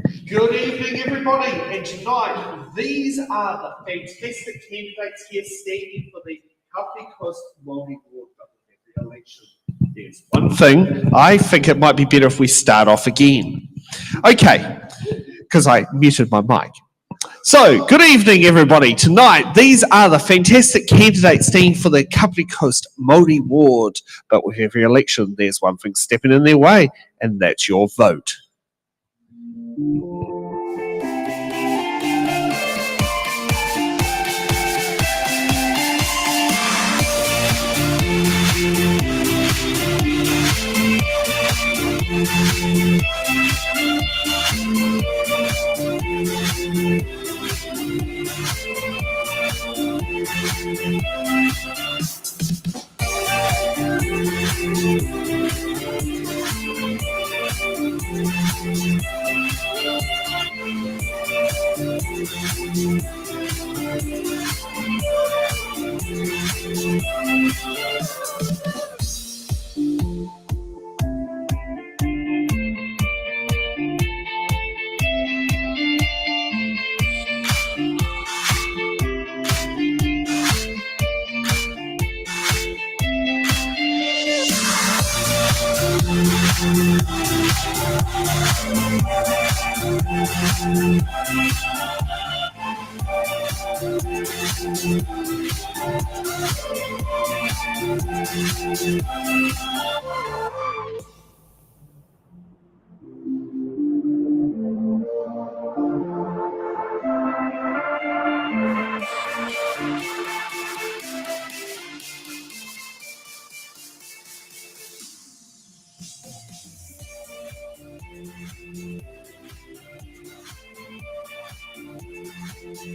Good evening, everybody, and tonight these are the fantastic candidates here standing for the Kapiti Coast Maori Ward election. There's one thing, I think it might be better if we start off again. Okay, because I muted my mic. So, good evening, everybody. Tonight, these are the fantastic candidates standing for the Kapiti Coast Maori Ward. But with every election, there's one thing stepping in their way, and that's your vote.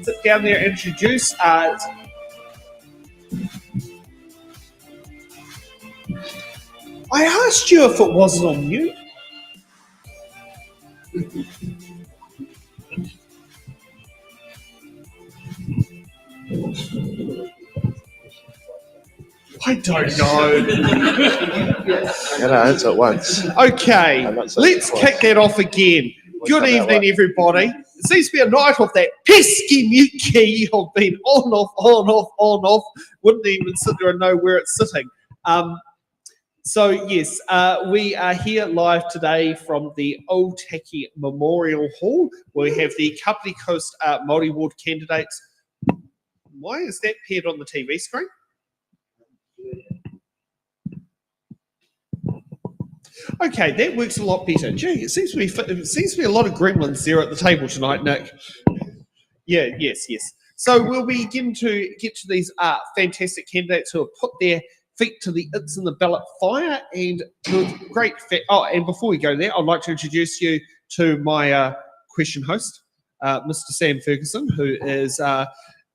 Sit down there and introduce. I asked you if it wasn't on mute. I don't know. Gotta answer it once. Okay, let's kick that off again. Good evening, everybody. It seems to be a night of that pesky mute key. I've been on, off. Wouldn't even sit there and know where it's sitting. So yes, we are here live today from the Ōtaki Memorial Hall, where we have the Kapiti Coast Māori Ward candidates. Why is that paired on the TV screen? Okay, that works a lot better. Gee, it seems to be a lot of gremlins there at the table tonight, Nick. Yeah, yes. So we'll be getting to these fantastic candidates who have put their feet to the It's in the Ballot fire, and great. And before we go there, I'd like to introduce you to my question host, Mr. Sam Ferguson, who is.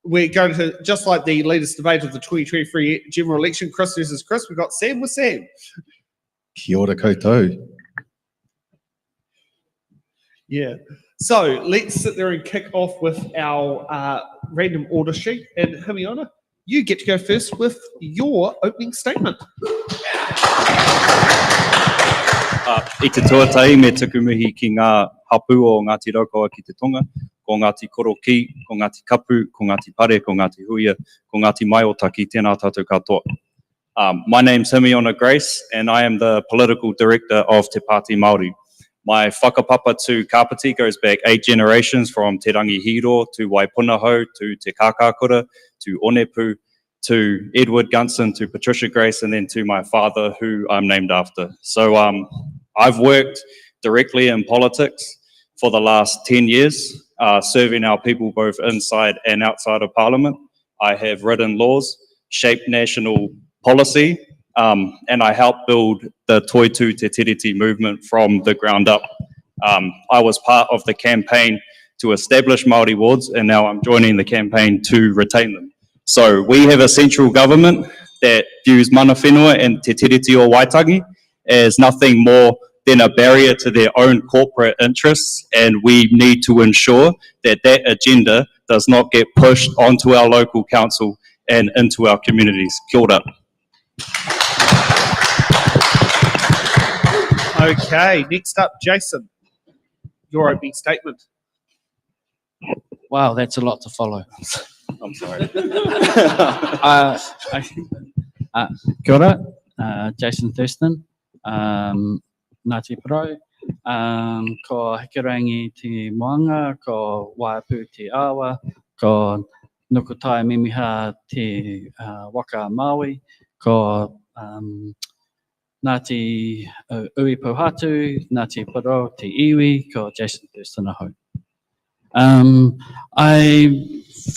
We're going to, just like the latest debate of the 2023 general election, Chris versus Chris, we've got Sam with Sam. Kia ora koutou. Yeah. So let's sit there and kick off with our random order sheet. And Himiona, you get to go first with your opening statement. I te tuatai me tuku mihi ki ngā hapu o Ngāti Raukawa ki te tonga, ko Ngāti Koroki, ko Ngāti Kapu, ko Ngāti Pare, ko Ngāti Huia, ko Ngāti Mai Ōtaki, tēnā tātou katoa. My name's Himiona Grace, and I am the political director of Te Pāti Māori. My whakapapa to Kapiti goes back 8 generations, from Te Rangi Hiro to Waipunahau to Te Kākākura to Onepu to Edward Gunson to Patricia Grace, and then to my father, who I'm named after. So I've worked directly in politics for the last 10 years, serving our people both inside and outside of Parliament. I have written laws, shaped national policy, and I helped build the Toitu Te Tiriti movement from the ground up. I was part of the campaign to establish Māori wards, and now I'm joining the campaign to retain them. So we have a central government that views mana whenua and Te Tiriti o Waitangi as nothing more than a barrier to their own corporate interests, and we need to ensure that that agenda does not get pushed onto our local council and into our communities. Kia ora. Okay, next up, Jason. your opening statement. Wow, that's a lot to follow. I'm sorry. Kia ora, Jason Thurston, Ngāti Parau, ko Hikerangi te moanga, ko Waipu te awa, ko Nukutai Mimiha te waka Maui, ko Ngāti Ui Pohatu, Ngāti Parau te iwi, ko Jason Thurston aho. I'm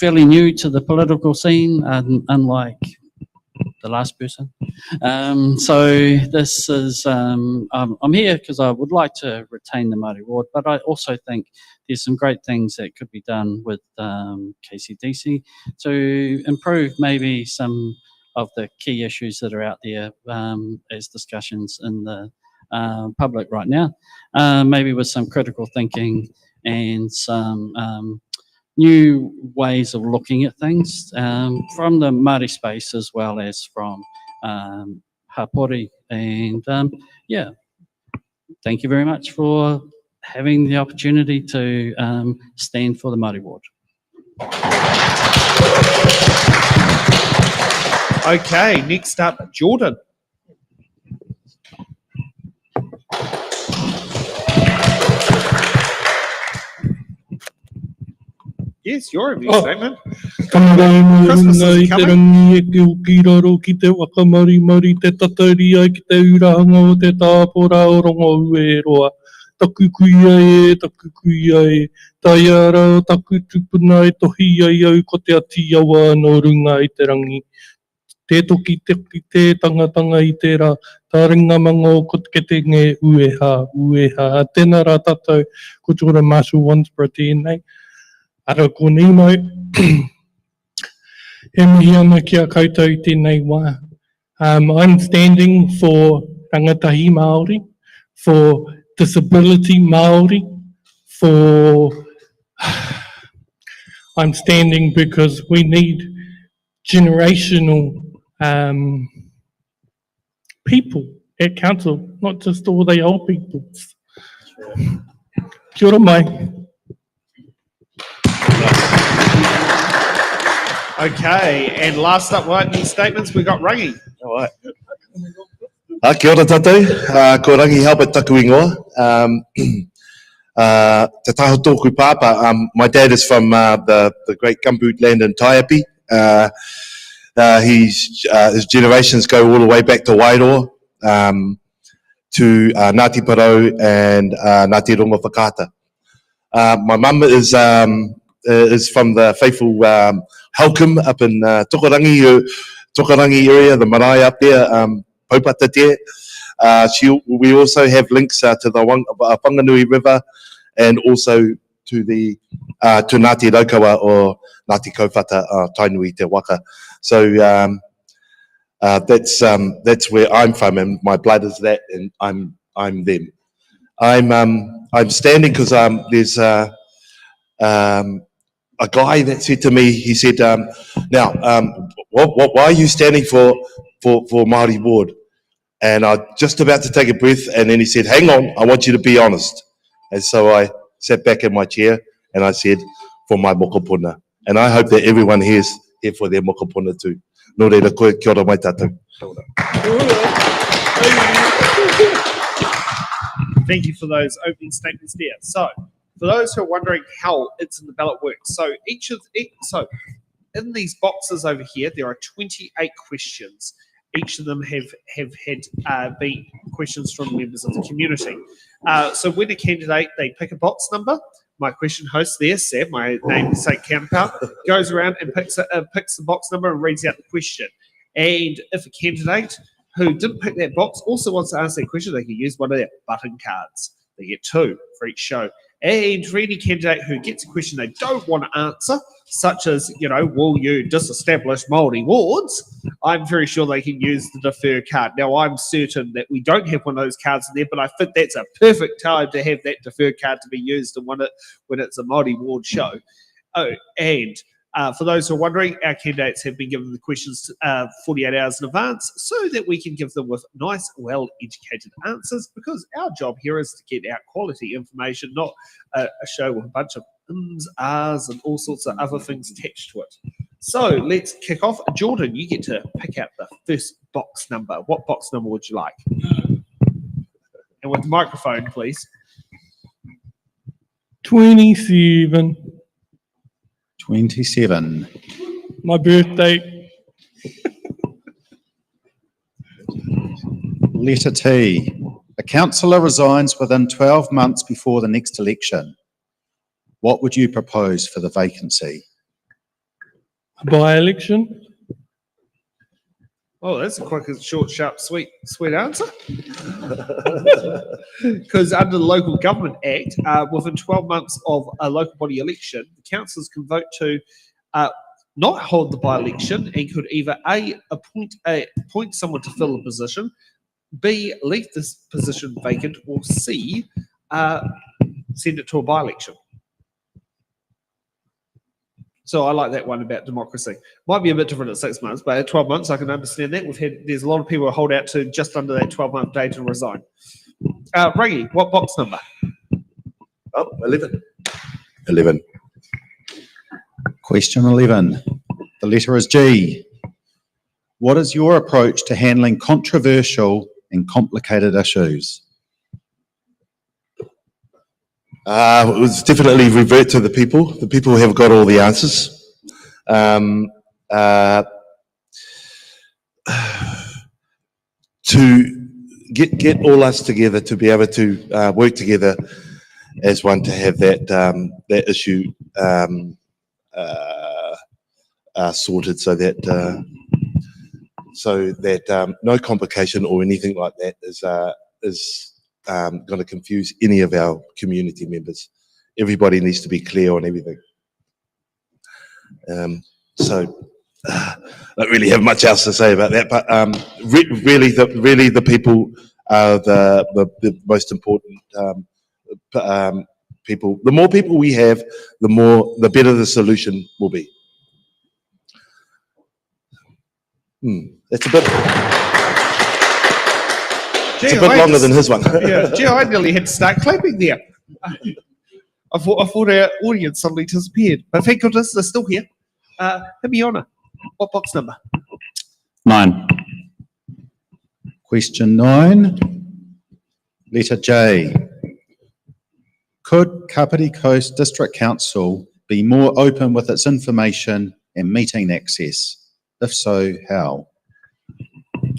fairly new to the political scene, unlike the last person. So this is, I'm here because I would like to retain the Māori ward, but I also think there's some great things that could be done with KCDC to improve maybe some of the key issues that are out there as discussions in the public right now, maybe with some critical thinking and some new ways of looking at things from the Māori space as well as from Hapori. And yeah, thank you very much for having the opportunity to stand for the Māori ward. Okay, next up, Jordan. Yes, your opening statement. Christmas is coming. E ke uki raro ki te whakamari te tatauri ai ki te urahanga o te tāpora o rongo ue roa. Taku kui ai, tai ara o taku tupuna e tohi ai au ko te ati awa no runga i te rangi. Te toki te tangatanga i te rā, tā ringa mango ko te nge ueha. Tēnā rā tātou, ko te ora Marshall Wansborough tēnei. Ara ko Nemo, he mihi ana ki a koutou tēnei wā. I'm standing for rangatahi Māori, for disability Māori, I'm standing because we need generational people at council, not just all the old people. Kia ora mai. Okay, and last up, opening statements, we got Rangi. All right. Kia ora tātou, ko Rangi Halbert taku ingoa. Te taho tōku pāpa, my dad is from the great gumboot land in Taiapi. His generations go all the way back to Wairoa, to Ngāti Parau and Ngāti Rongo Whakaata. My mum is from the faithful Halkim up in Tokarangi area, the marae up there, Paupata te. We also have links to the Whanganui River and also to the to Ngāti Raukawa or Ngāti Kaupata, Tainui te waka. So that's where I'm from, and my blood is that, and I'm them. I'm standing because there's a guy that said to me, he said, now, why are you standing for Māori ward? And I just about to take a breath, and then he said, hang on, I want you to be honest. And so I sat back in my chair and I said, for my mokopuna. And I hope that everyone here is here for their mokopuna too. Nō reira koe, kia ora mai tātou. Thank you for those opening statements there. So, for those who are wondering how It's in the Ballot works, so in these boxes over here, there are 28 questions. Each of them have had been questions from members of the community. So when a candidate, they pick a box number, my question host there, Sam, my name is St. Counterpart, goes around and picks the box number and reads out the question. And if a candidate who didn't pick that box also wants to answer that question, they can use one of their button cards. They get 2 for each show. And for any candidate who gets a question they don't want to answer, such as, will you disestablish Māori wards, I'm very sure they can use the defer card. Now, I'm certain that we don't have one of those cards in there, but I think that's a perfect time to have that defer card to be used when it's a Māori ward show. Oh, and For those who are wondering, our candidates have been given the questions 48 hours in advance so that we can give them with nice, well-educated answers, because our job here is to get out quality information, not a show with a bunch of ums, ahs, and all sorts of other things attached to it. So let's kick off. Jordan, you get to pick out the first box number. What box number would you like? And with the microphone, please. 27. 27. My birthday. Letter T. A councillor resigns within 12 months before the next election. What would you propose for the vacancy? By-election. Oh, that's a quick, short, sharp, sweet answer. Because under the Local Government Act, within 12 months of a local body election, the councillors can vote to not hold the by-election and could either A, appoint someone to fill the position, B, leave this position vacant, or C, send it to a by-election. So I like that one about democracy. Might be a bit different at 6 months, but at 12 months, I can understand that. There's a lot of people who hold out to just under that 12-month day to resign. Rangi, what box number? Oh, 11. 11. Question 11. The letter is G. What is your approach to handling controversial and complicated issues? It was definitely revert to the people. The people have got all the answers. To get all us together, to be able to work together as one, to have that issue sorted, so that no complication or anything like that is going to confuse any of our community members. Everybody needs to be clear on everything. Don't really have much else to say about that, but really the people are the most important people. The more people we have, the better the solution will be. That's a bit. It's a bit longer than his one. Yeah, gee, I nearly had to start clapping there. I thought our audience suddenly disappeared, but thank goodness they're still here. Hit me honour. What box number? 9. Question 9. Letter J. Could Kapiti Coast District Council be more open with its information and meeting access? If so, how?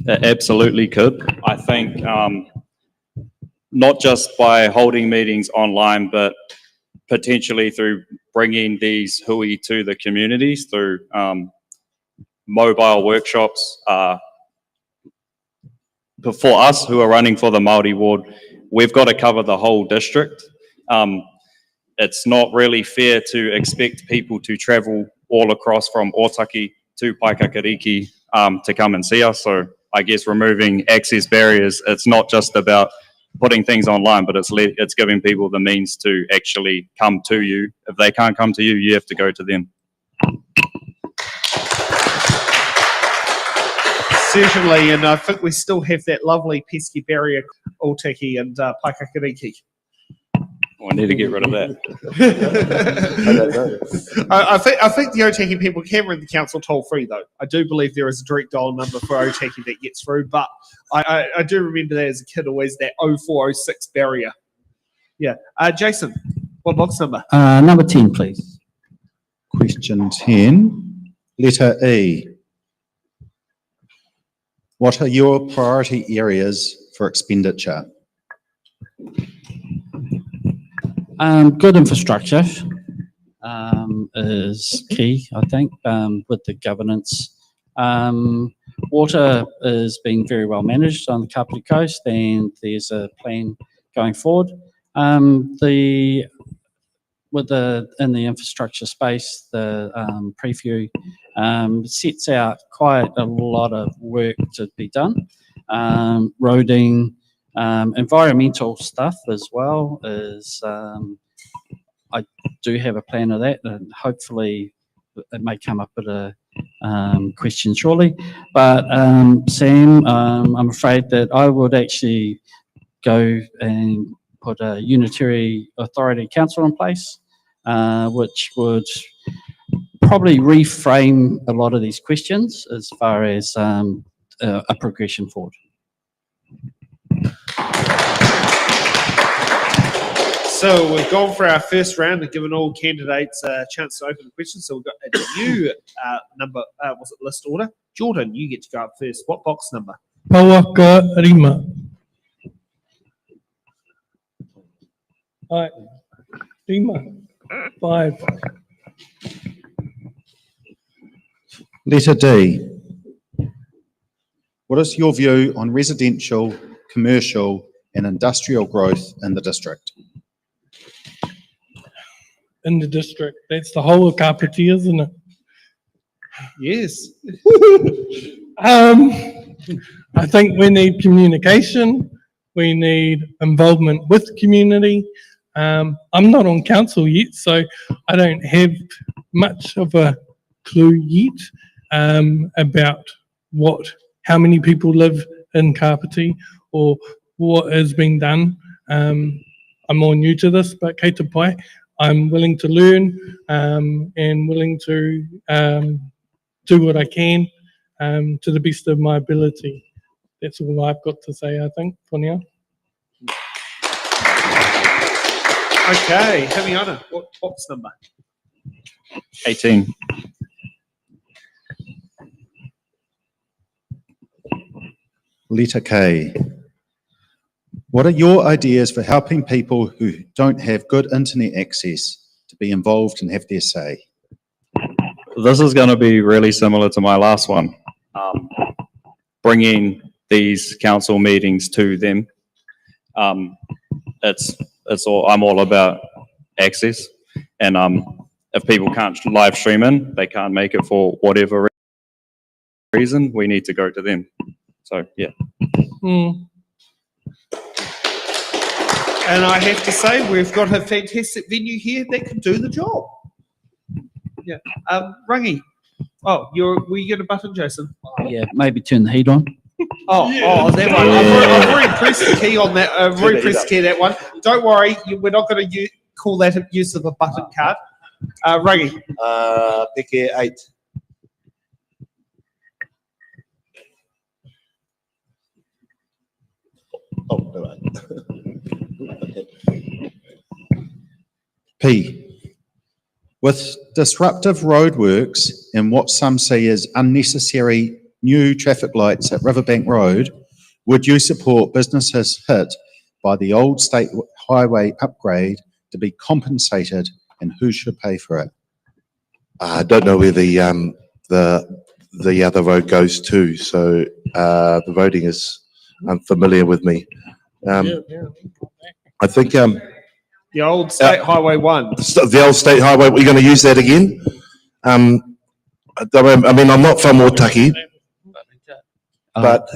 It absolutely could. I think not just by holding meetings online, but potentially through bringing these hui to the communities through mobile workshops. For us who are running for the Maori ward, we've got to cover the whole district. It's not really fair to expect people to travel all across from Ōtaki to Paikakariki to come and see us. So I guess removing access barriers, it's not just about putting things online, but it's giving people the means to actually come to you. If they can't come to you, you have to go to them. Certainly, and I think we still have that lovely pesky barrier, Ōtaki and Paikakariki. I need to get rid of that. I don't know. I think the Ōtaki people can ring the council toll free, though. I do believe there is a direct dial number for Ōtaki that gets through, but I do remember that as a kid, always that 0406 barrier. Yeah. Jason, what box number? Number 10, please. Question 10. Letter E. What are your priority areas for expenditure? Good infrastructure is key, I think, with the governance. Water is being very well managed on the Kapiti Coast, and there's a plan going forward. In the infrastructure space, the preview sets out quite a lot of work to be done. Roading, environmental stuff as well is, I do have a plan of that, and hopefully it may come up at a question shortly. But Sam, I'm afraid that I would actually go and put a unitary authority council in place, which would probably reframe a lot of these questions as far as a progression forward. So we've gone for our first round and given all candidates a chance to open the questions. So we've got a new number, was it list order? Jordan, you get to go up first. What box number? Pawaka Rima. Hi. Rima. 5. Letter D. What is your view on residential, commercial and industrial growth in the district? In the district. That's the whole of Kapiti, isn't it? Yes. I think we need communication. We need involvement with community. I'm not on council yet, so I don't have much of a clue yet about how many people live in Kapiti or what is being done. I'm more new to this, but kei te pai, I'm willing to learn and willing to do what I can to the best of my ability. That's all I've got to say, I think, for now. Okay, Himiana, what box number? 18. Letter K. What are your ideas for helping people who don't have good internet access to be involved and have their say? This is going to be really similar to my last one. Bringing these council meetings to them. I'm all about access, and if people can't live stream in, they can't make it for whatever reason, we need to go to them. So yeah. And I have to say, we've got a fantastic venue here that can do the job. Yeah. Rangi. Oh, were you going to button, Jason? Yeah, maybe turn the heat on. Oh, that one. I've already pressed the key on that. I've already pressed the key on that one. Don't worry, we're not going to call that use of a button card. Rangi. Peke 8. Oh, all right. P. With disruptive roadworks and what some see as unnecessary new traffic lights at Riverbank Road, would you support businesses hit by the old state highway upgrade to be compensated, and who should pay for it? I don't know where the other road goes to, so the voting is unfamiliar with me. I think The old State Highway 1. the old state highway. We're going to use that again. I mean, I'm not from Ōtaki, but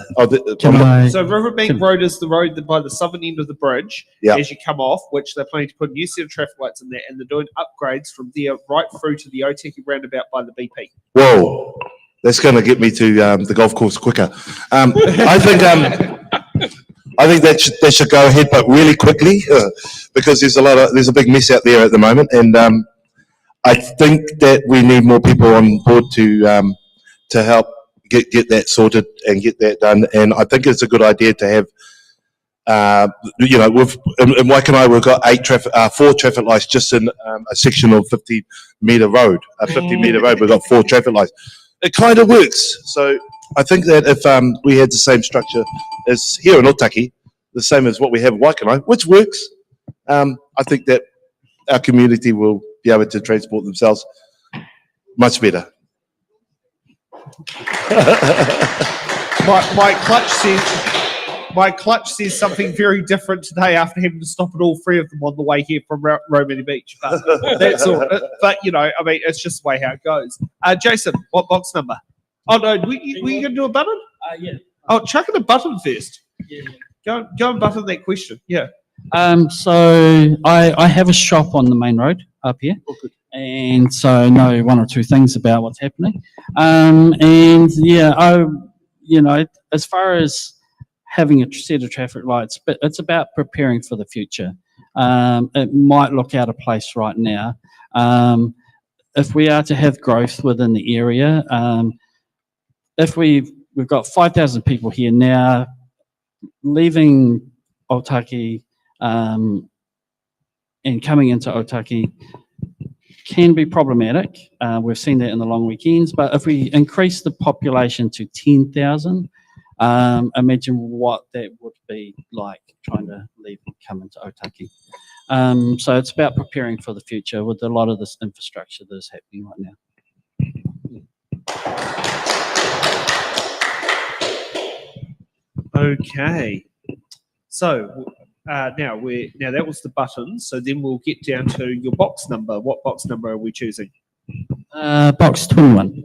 So Riverbank Road is the road by the southern end of the bridge as you come off, which they're planning to put a new set of traffic lights in there, and they're doing upgrades from there right through to the Ōtaki roundabout by the BP. whoa, that's going to get me to the golf course quicker. I think that should go ahead, but really quickly, because there's a big mess out there at the moment, and I think that we need more people on board to help get that sorted and get that done. And I think it's a good idea to have, in Waikanae we've got 4 traffic lights just in a section of 50-metre road. A 50-metre road, we've got 4 traffic lights. It kind of works. So I think that if we had the same structure as here in Ōtaki, the same as what we have in Waikanae, which works, I think that our community will be able to transport themselves much better. My clutch says something very different today after having to stop at all 3 of them on the way here from Romany Beach. But that's all. But it's just the way how it goes. Jason, what box number? Oh no, were you going to do a button? Yeah. Oh, chuck in a button first. Yeah. Go and button that question. Yeah. So I have a shop on the main road up here, and so know one or two things about what's happening. As far as having a set of traffic lights, but it's about preparing for the future. It might look out of place right now. If we are to have growth within the area, if we've got 5,000 people here now, leaving Ōtaki and coming into Ōtaki can be problematic. We've seen that in the long weekends, but if we increase the population to 10,000, imagine what that would be like trying to leave and come into Ōtaki. So it's about preparing for the future with a lot of this infrastructure that is happening right now. Okay. So now that was the buttons. So then we'll get down to your box number. What box number are we choosing? Box 21.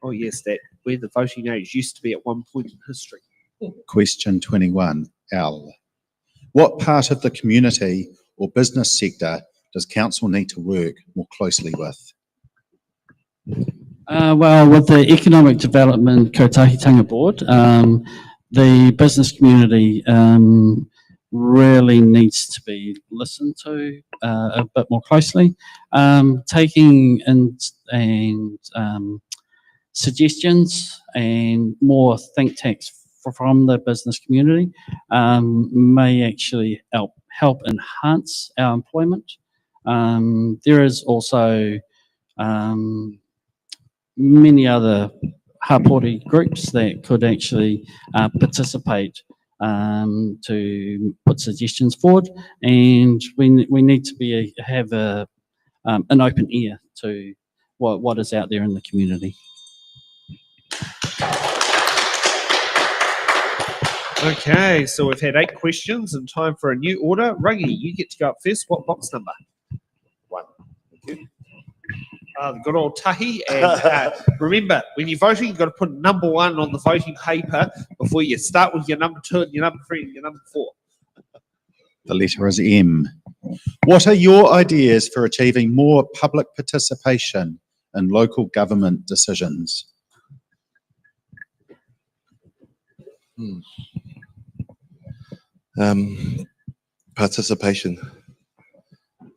Oh yes, that where the voting age used to be at one point in history. Question 21, L. What part of the community or business sector does council need to work more closely with? Well, with the Economic Development Kotahitanga Board, the business community really needs to be listened to a bit more closely. Taking and suggestions and more think tanks from the business community may actually help enhance our employment. There is also many other hapori groups that could actually participate to put suggestions forward, and we need to have an open ear to what is out there in the community. Okay, so we've had 8 questions and time for a new order. Rangi, you get to go up first. What box number? 1. Thank you. The good old tahi. And remember, when you're voting, you've got to put number 1 on the voting paper before you start with your number 2 and your number 3 and your number 4. The letter is M. What are your ideas for achieving more public participation in local government decisions? Participation.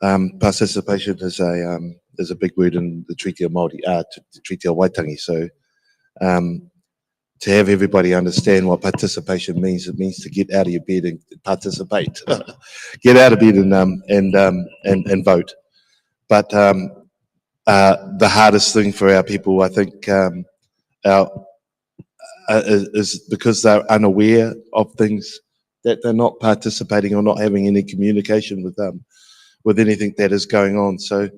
Participation is a big word in the Treaty of Maori, the Treaty of Waitangi. So, to have everybody understand what participation means, it means to get out of your bed and participate. Get out of bed and vote. But the hardest thing for our people, I think, is because they're unaware of things, that they're not participating or not having any communication with anything that is going on. So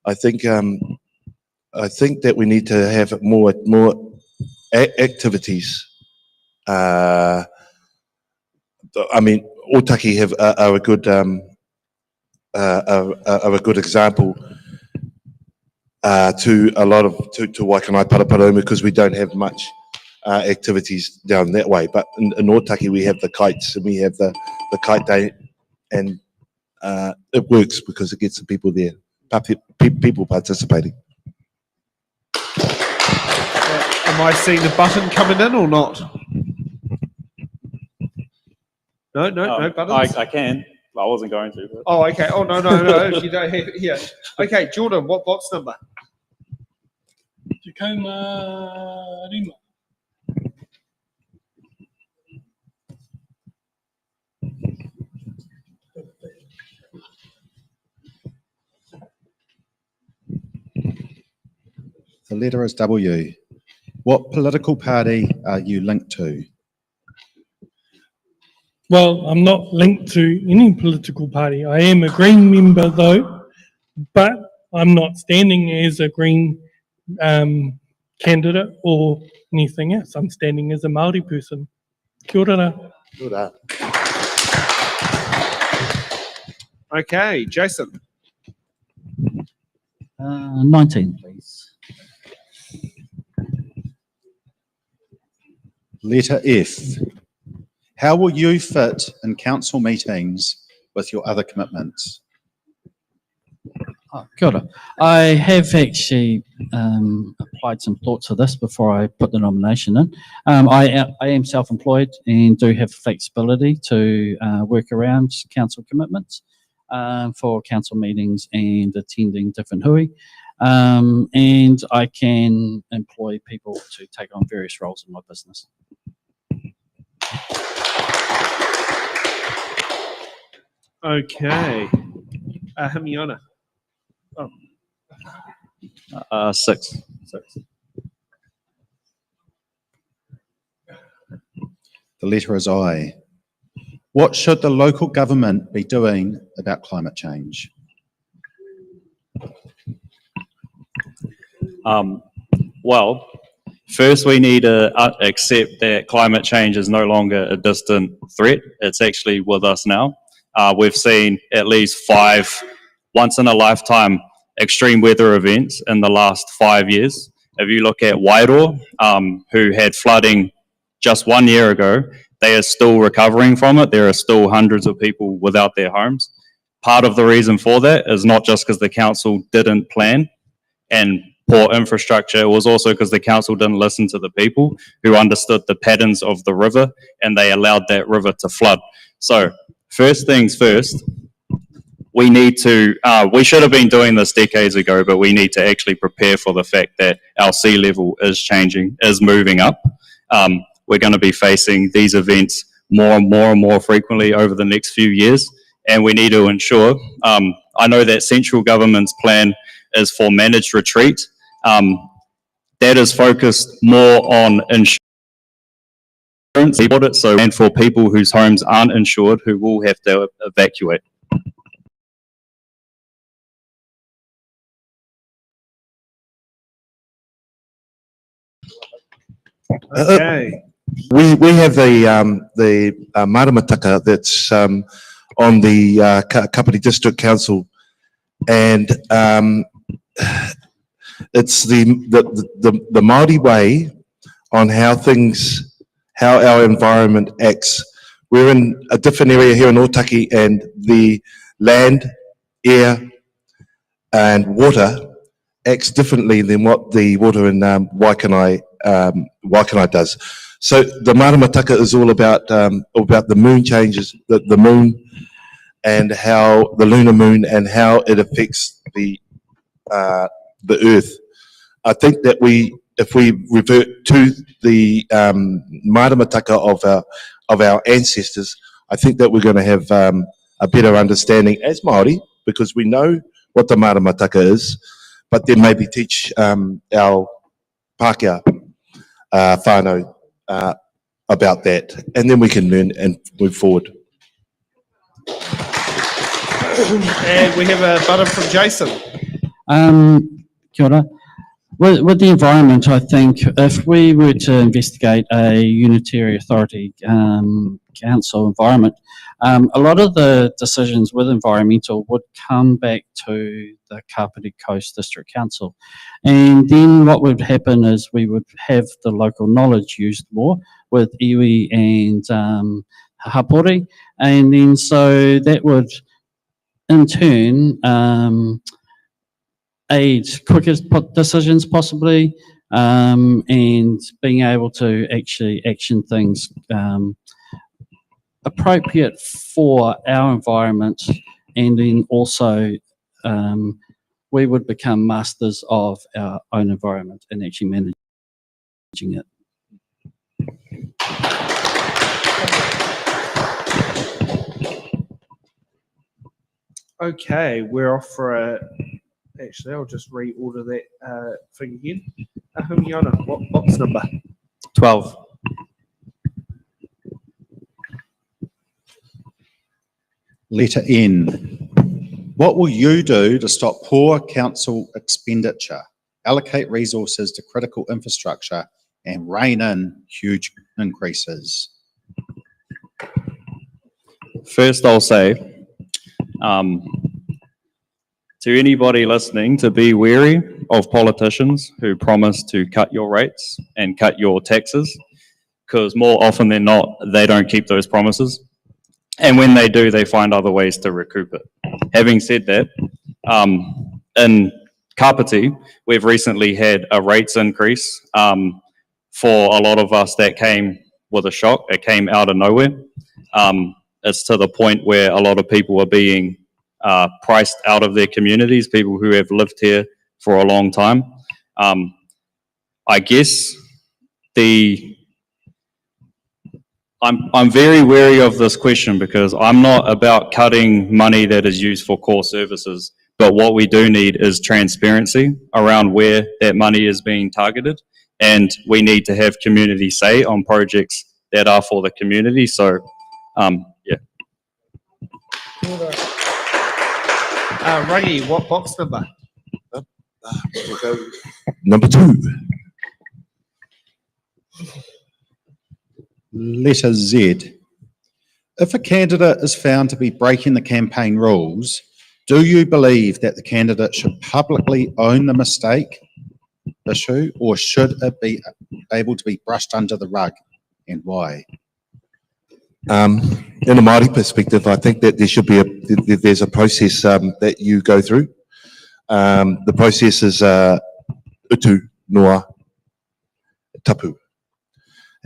I think that we need to have more activities. I mean, Ōtaki are a good example to a lot of to Waikanai Paraparaumu, because we don't have much activities down that way. But in Ōtaki we have the kites and we have the kite day, and it works because it gets the people there, people participating. Am I seeing the button coming in or not? No buttons? I can. I wasn't going to. But. Oh, okay. Oh, no. You don't have it here. Okay, Jordan, what box number? Tacoma Rima. The letter is W. What political party are you linked to? Well, I'm not linked to any political party. I am a Green member though, but I'm not standing as a Green candidate or anything else. I'm standing as a Maori person. Kia ora. Good, huh? Okay, Jason. 19, please. Letter F. How will you fit in council meetings with your other commitments? Oh, kia ora. I have actually applied some thought to this before I put the nomination in. I am self-employed and do have flexibility to work around council commitments for council meetings and attending different hui. And I can employ people to take on various roles in my business. Okay. Himiona. Oh, 6. The letter is I. What should the local government be doing about climate change? Well, first we need to accept that climate change is no longer a distant threat. It's actually with us now. We've seen at least 5 once-in-a-lifetime extreme weather events in the last 5 years. If you look at Wairoa, who had flooding just 1 year ago, they are still recovering from it. There are still hundreds of people without their homes. Part of the reason for that is not just because the council didn't plan and poor infrastructure, it was also because the council didn't listen to the people who understood the patterns of the river and they allowed that river to flood. So first things first, we need to, we should have been doing this decades ago, but we need to actually prepare for the fact that our sea level is changing, is moving up. We're going to be facing these events more and more frequently over the next few years, and we need to ensure, I know that central government's plan is for managed retreat. That is focused more on insurance, so, and for people whose homes aren't insured who will have to evacuate. okay. We have the maramataka that's on the Kapiti District Council, and it's the Maori way on how our environment acts. We're in a different area here in Ōtaki, and the land, air, and water acts differently than what the water in Waikanai does. So the maramataka is all about the moon changes, the moon, and how the lunar moon and how it affects the earth. I think that if we revert to the maramataka of our ancestors, I think that we're going to have a better understanding as Maori, because we know what the maramataka is, but then maybe teach our Pākehā whānau about that, and then we can learn and move forward. And we have a button from Jason. Kia ora. With the environment, I think if we were to investigate a unitary authority council environment, a lot of the decisions with environmental would come back to the Kapiti Coast District Council. And then what would happen is we would have the local knowledge used more with iwi and hapori. And then so that would in turn aid quicker decisions possibly, and being able to actually action things appropriate for our environment, and then also we would become masters of our own environment and actually managing it. Okay, we're off for a. Actually, I'll just reorder that thing again. Himiona, what box number? 12. Letter N. What will you do to stop poor council expenditure, allocate resources to critical infrastructure, and rein in huge increases? First, I'll say, to anybody listening, to be wary of politicians who promise to cut your rates and cut your taxes, because more often than not, they don't keep those promises. And when they do, they find other ways to recoup it. Having said that, in Kapiti, we've recently had a rates increase. For a lot of us, that came with a shock. It came out of nowhere. It's to the point where a lot of people are being priced out of their communities, people who have lived here for a long time. I guess I'm very wary of this question because I'm not about cutting money that is used for core services, but what we do need is transparency around where that money is being targeted, and we need to have community say on projects that are for the community. So, yeah. Rangi, what box number? We'll go number 2. Letter Z. If a candidate is found to be breaking the campaign rules, do you believe that the candidate should publicly own the mistake issue, or should it be able to be brushed under the rug, and why? In a Maori perspective, I think that there should be there's a process that you go through. The process is utu, noa, tapu.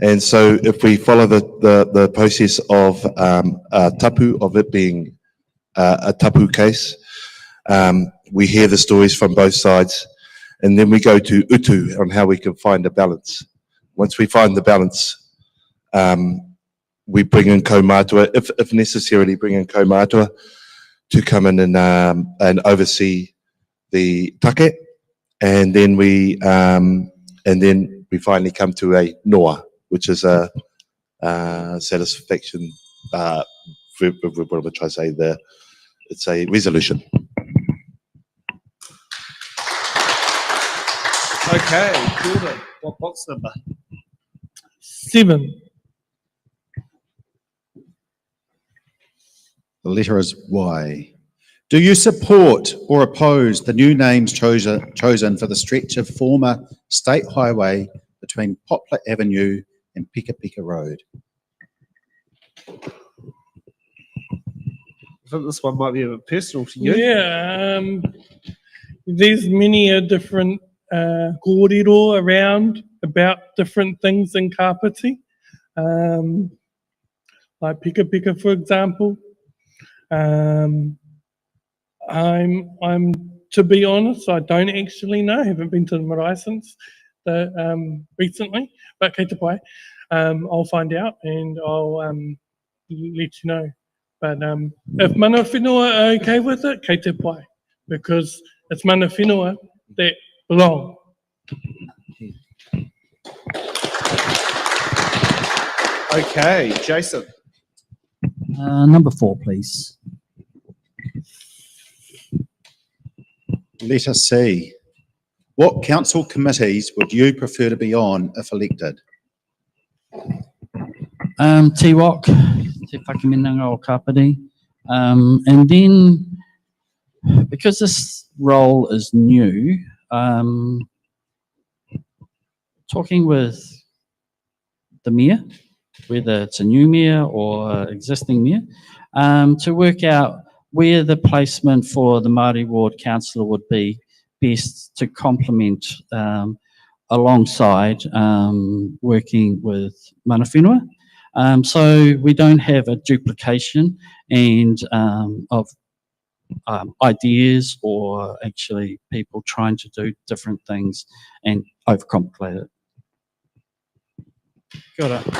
And so if we follow the process of tapu, of it being a tapu case, we hear the stories from both sides, and then we go to utu on how we can find a balance. Once we find the balance, we bring in kaumātua, if necessarily bring in kaumātua to come in and oversee the take, and then we finally come to a noa, which is a satisfaction. What am I trying to say there? It's a resolution. Okay, Jordan, what box number? 7. The letter is Y. Do you support or oppose the new names chosen for the stretch of former state highway between Poplar Avenue and Pika Pika Road? I think this one might be a bit personal to you. Yeah, there's many a different kōrero around about different things in Kapiti, like Pika Pika, for example. I'm to be honest, I don't actually know. I haven't been to the marae since recently, but kei te pai, I'll find out and I'll let you know. But if mana whenua are okay with it, kei te pai, because it's mana whenua that belong. Okay, Jason. Number 4, please. Letter C. What council committees would you prefer to be on if elected? Tiwok, Te Whakiminanga o Kapiti. And then, because this role is new, talking with the mayor, whether it's a new mayor or existing mayor, to work out where the placement for the Māori ward councillor would be best to complement alongside working with mana whenua. So we don't have a duplication and of ideas or actually people trying to do different things and overcomplicate it. Got it.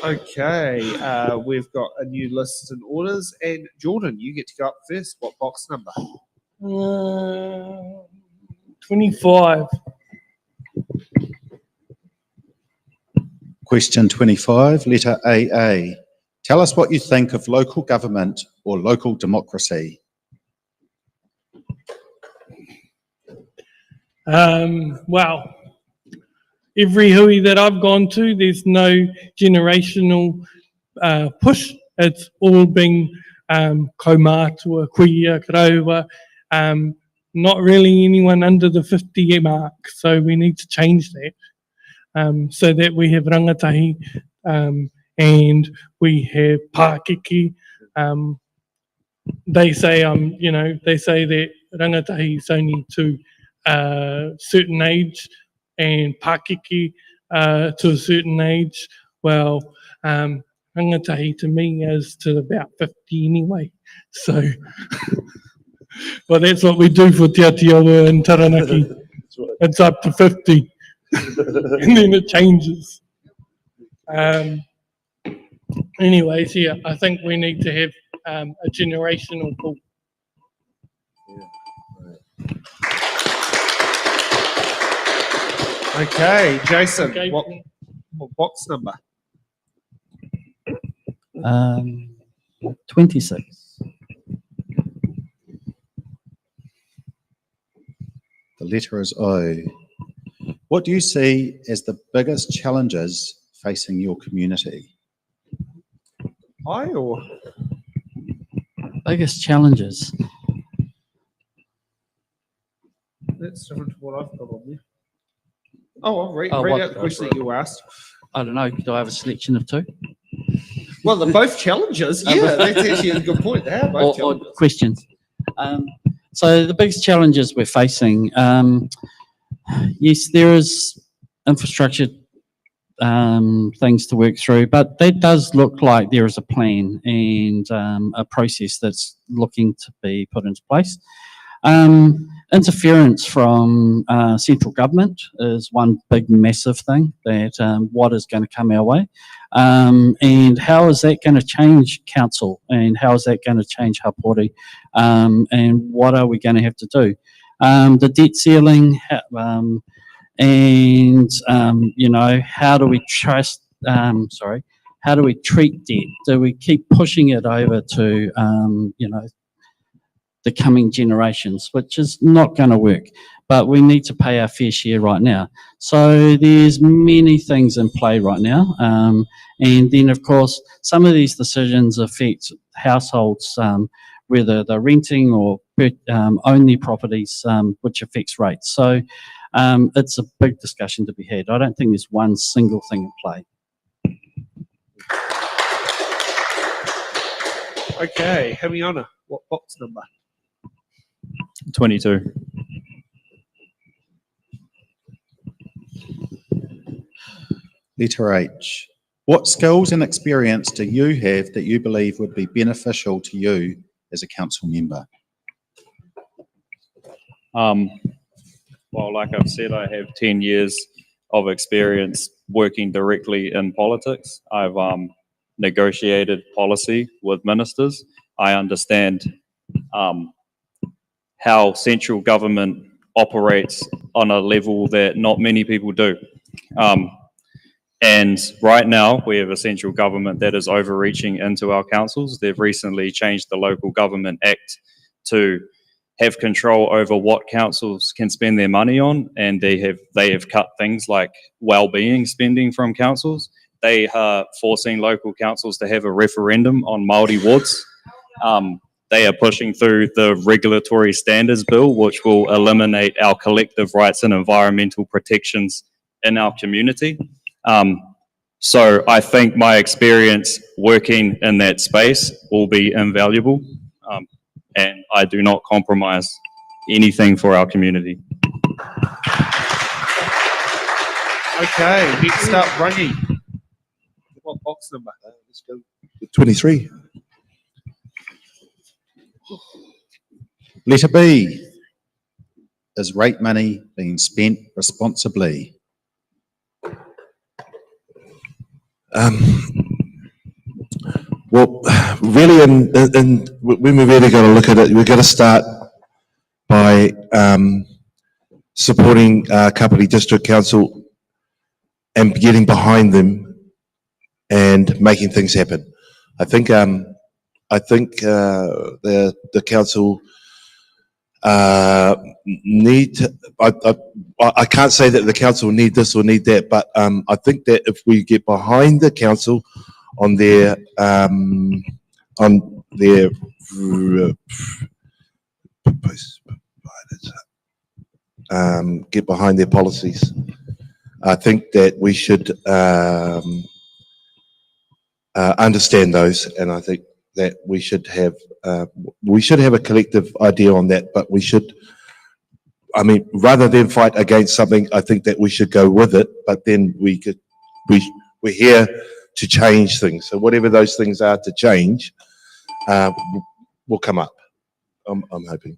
Okay, we've got a new list and orders, and Jordan, you get to go up first. What box number? 25. Question 25, letter AA. Tell us what you think of local government or local democracy. Well, every hui that I've gone to, there's no generational push. It's all been kaumātua, kuia, karaua, not really anyone under the 50 mark. So we need to change that so that we have rangatahi and we have Pākeke they say, they say that rangatahi is only to a certain age and Pakeke to a certain age. Well, rangatahi to me is to about 50 anyway. So, well, that's what we do for Te Atiawa and Taranaki. It's up to 50. And then it changes. Anyways, yeah, I think we need to have a generational pool. Okay, Jason, Okay. what box number? 26. The letter is O. What do you see as the biggest challenges facing your community? I or Biggest challenges. that's different to what I've got on there. Oh, I'll read what- out the question that you asked. I don't know. Do I have a selection of two? Well, they're both challenges. Yeah, that's actually a good point. They are both Or challenges. questions? So the biggest challenges we're facing, yes, there is infrastructure things to work through, but that does look like there is a plan and a process that's looking to be put into place. Interference from central government is one big massive thing that what is going to come our way, and how is that going to change council, and how is that going to change Hapori, and what are we going to have to do? The debt ceiling, and how do we trust? How do we treat debt? Do we keep pushing it over to the coming generations, which is not going to work, but we need to pay our fair share right now. So there's many things in play right now. And then of course, some of these decisions affect households, whether they're renting or own their properties, which affects rates. So it's a big discussion to be had. I don't think there's one single thing in play. Okay, Hemiona, what box number? 22. Letter H. What skills and experience do you have that you believe would be beneficial to you as a council member? Well, like I've said, I have 10 years of experience working directly in politics. I've negotiated policy with ministers. I understand how central government operates on a level that not many people do. And right now, we have a central government that is overreaching into our councils. They've recently changed the Local Government Act to have control over what councils can spend their money on, and they have cut things like well-being spending from councils. They are forcing local councils to have a referendum on Maori wards. They are pushing through the regulatory standards bill, which will eliminate our collective rights and environmental protections in our community. So I think my experience working in that space will be invaluable, and I do not compromise anything for our community. Okay, next up, Rungy. What box number? Let's go with 23. Letter B. Is rate money being spent responsibly? Well, really, when we're really going to look at it, we're going to start by supporting Kapiti District Council and getting behind them and making things happen. I think the council need. I can't say that the council need this or need that, but I think that if we get behind the council on their get behind their policies, I think that we should understand those, and I think that we should have a collective idea on that, but we should, I mean, rather than fight against something, I think that we should go with it, but then we're here to change things. So whatever those things are to change, will come up. I'm hoping.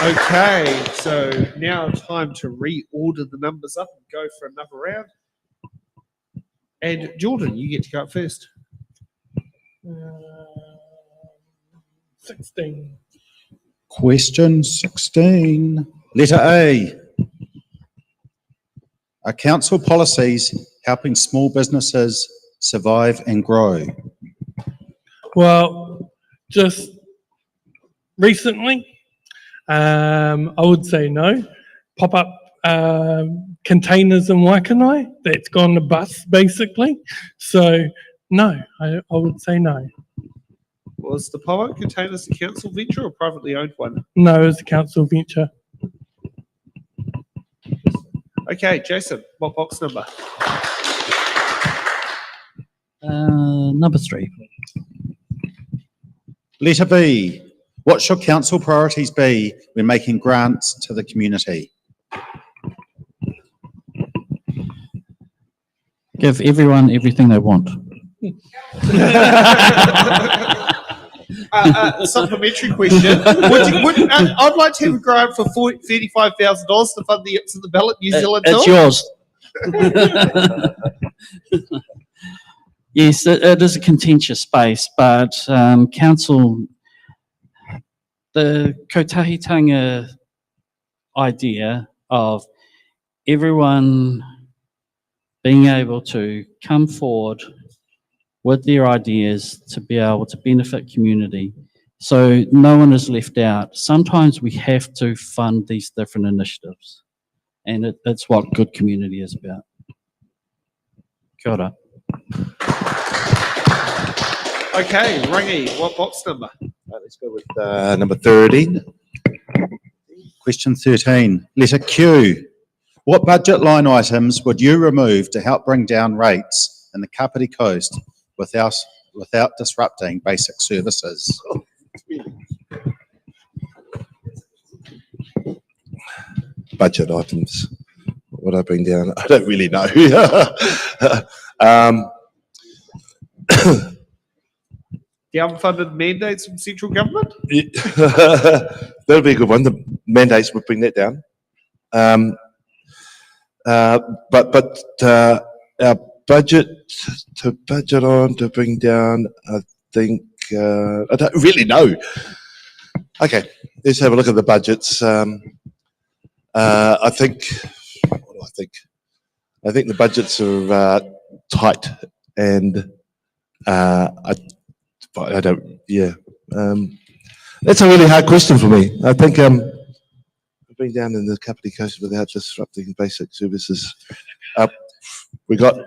Okay, so now time to reorder the numbers up and go for another round. And Jordan, you get to go up first. 16. Question 16. Letter A. Are council policies helping small businesses survive and grow? Well, just recently, I would say no. Pop-up containers in Waikanae, that's gone to bust basically. So no, I would say no. Was the pop-up containers a council venture or privately owned one? No, it's a council venture. Okay, Jason, what box number? Number 3. Letter B. What should council priorities be when making grants to the community? Give everyone everything they want. Supplementary question. I'd like to have a grant for $35,000 to fund the It's in the Ballot New Zealand It's tour. yours. Yes, it is a contentious space, but council, the kotahitanga idea of everyone being able to come forward with their ideas to be able to benefit community, so no one is left out. Sometimes we have to fund these different initiatives, and it's what good community is about. Kia ora. Okay, Rangi, what box number? Let's go with number 13. Question 13. Letter Q. What budget line items would you remove to help bring down rates in the Kapiti Coast without disrupting basic services? Budget items. What I bring down? I don't really know. The unfunded mandates from central government? That'll be a good one. The mandates would bring that down. But our budget to bring down, I think, I don't really know. Okay, let's have a look at the budgets. I think the budgets are tight, and I don't. Yeah, that's a really hard question for me. I think bring down in the Kapiti Coast without disrupting basic services. We got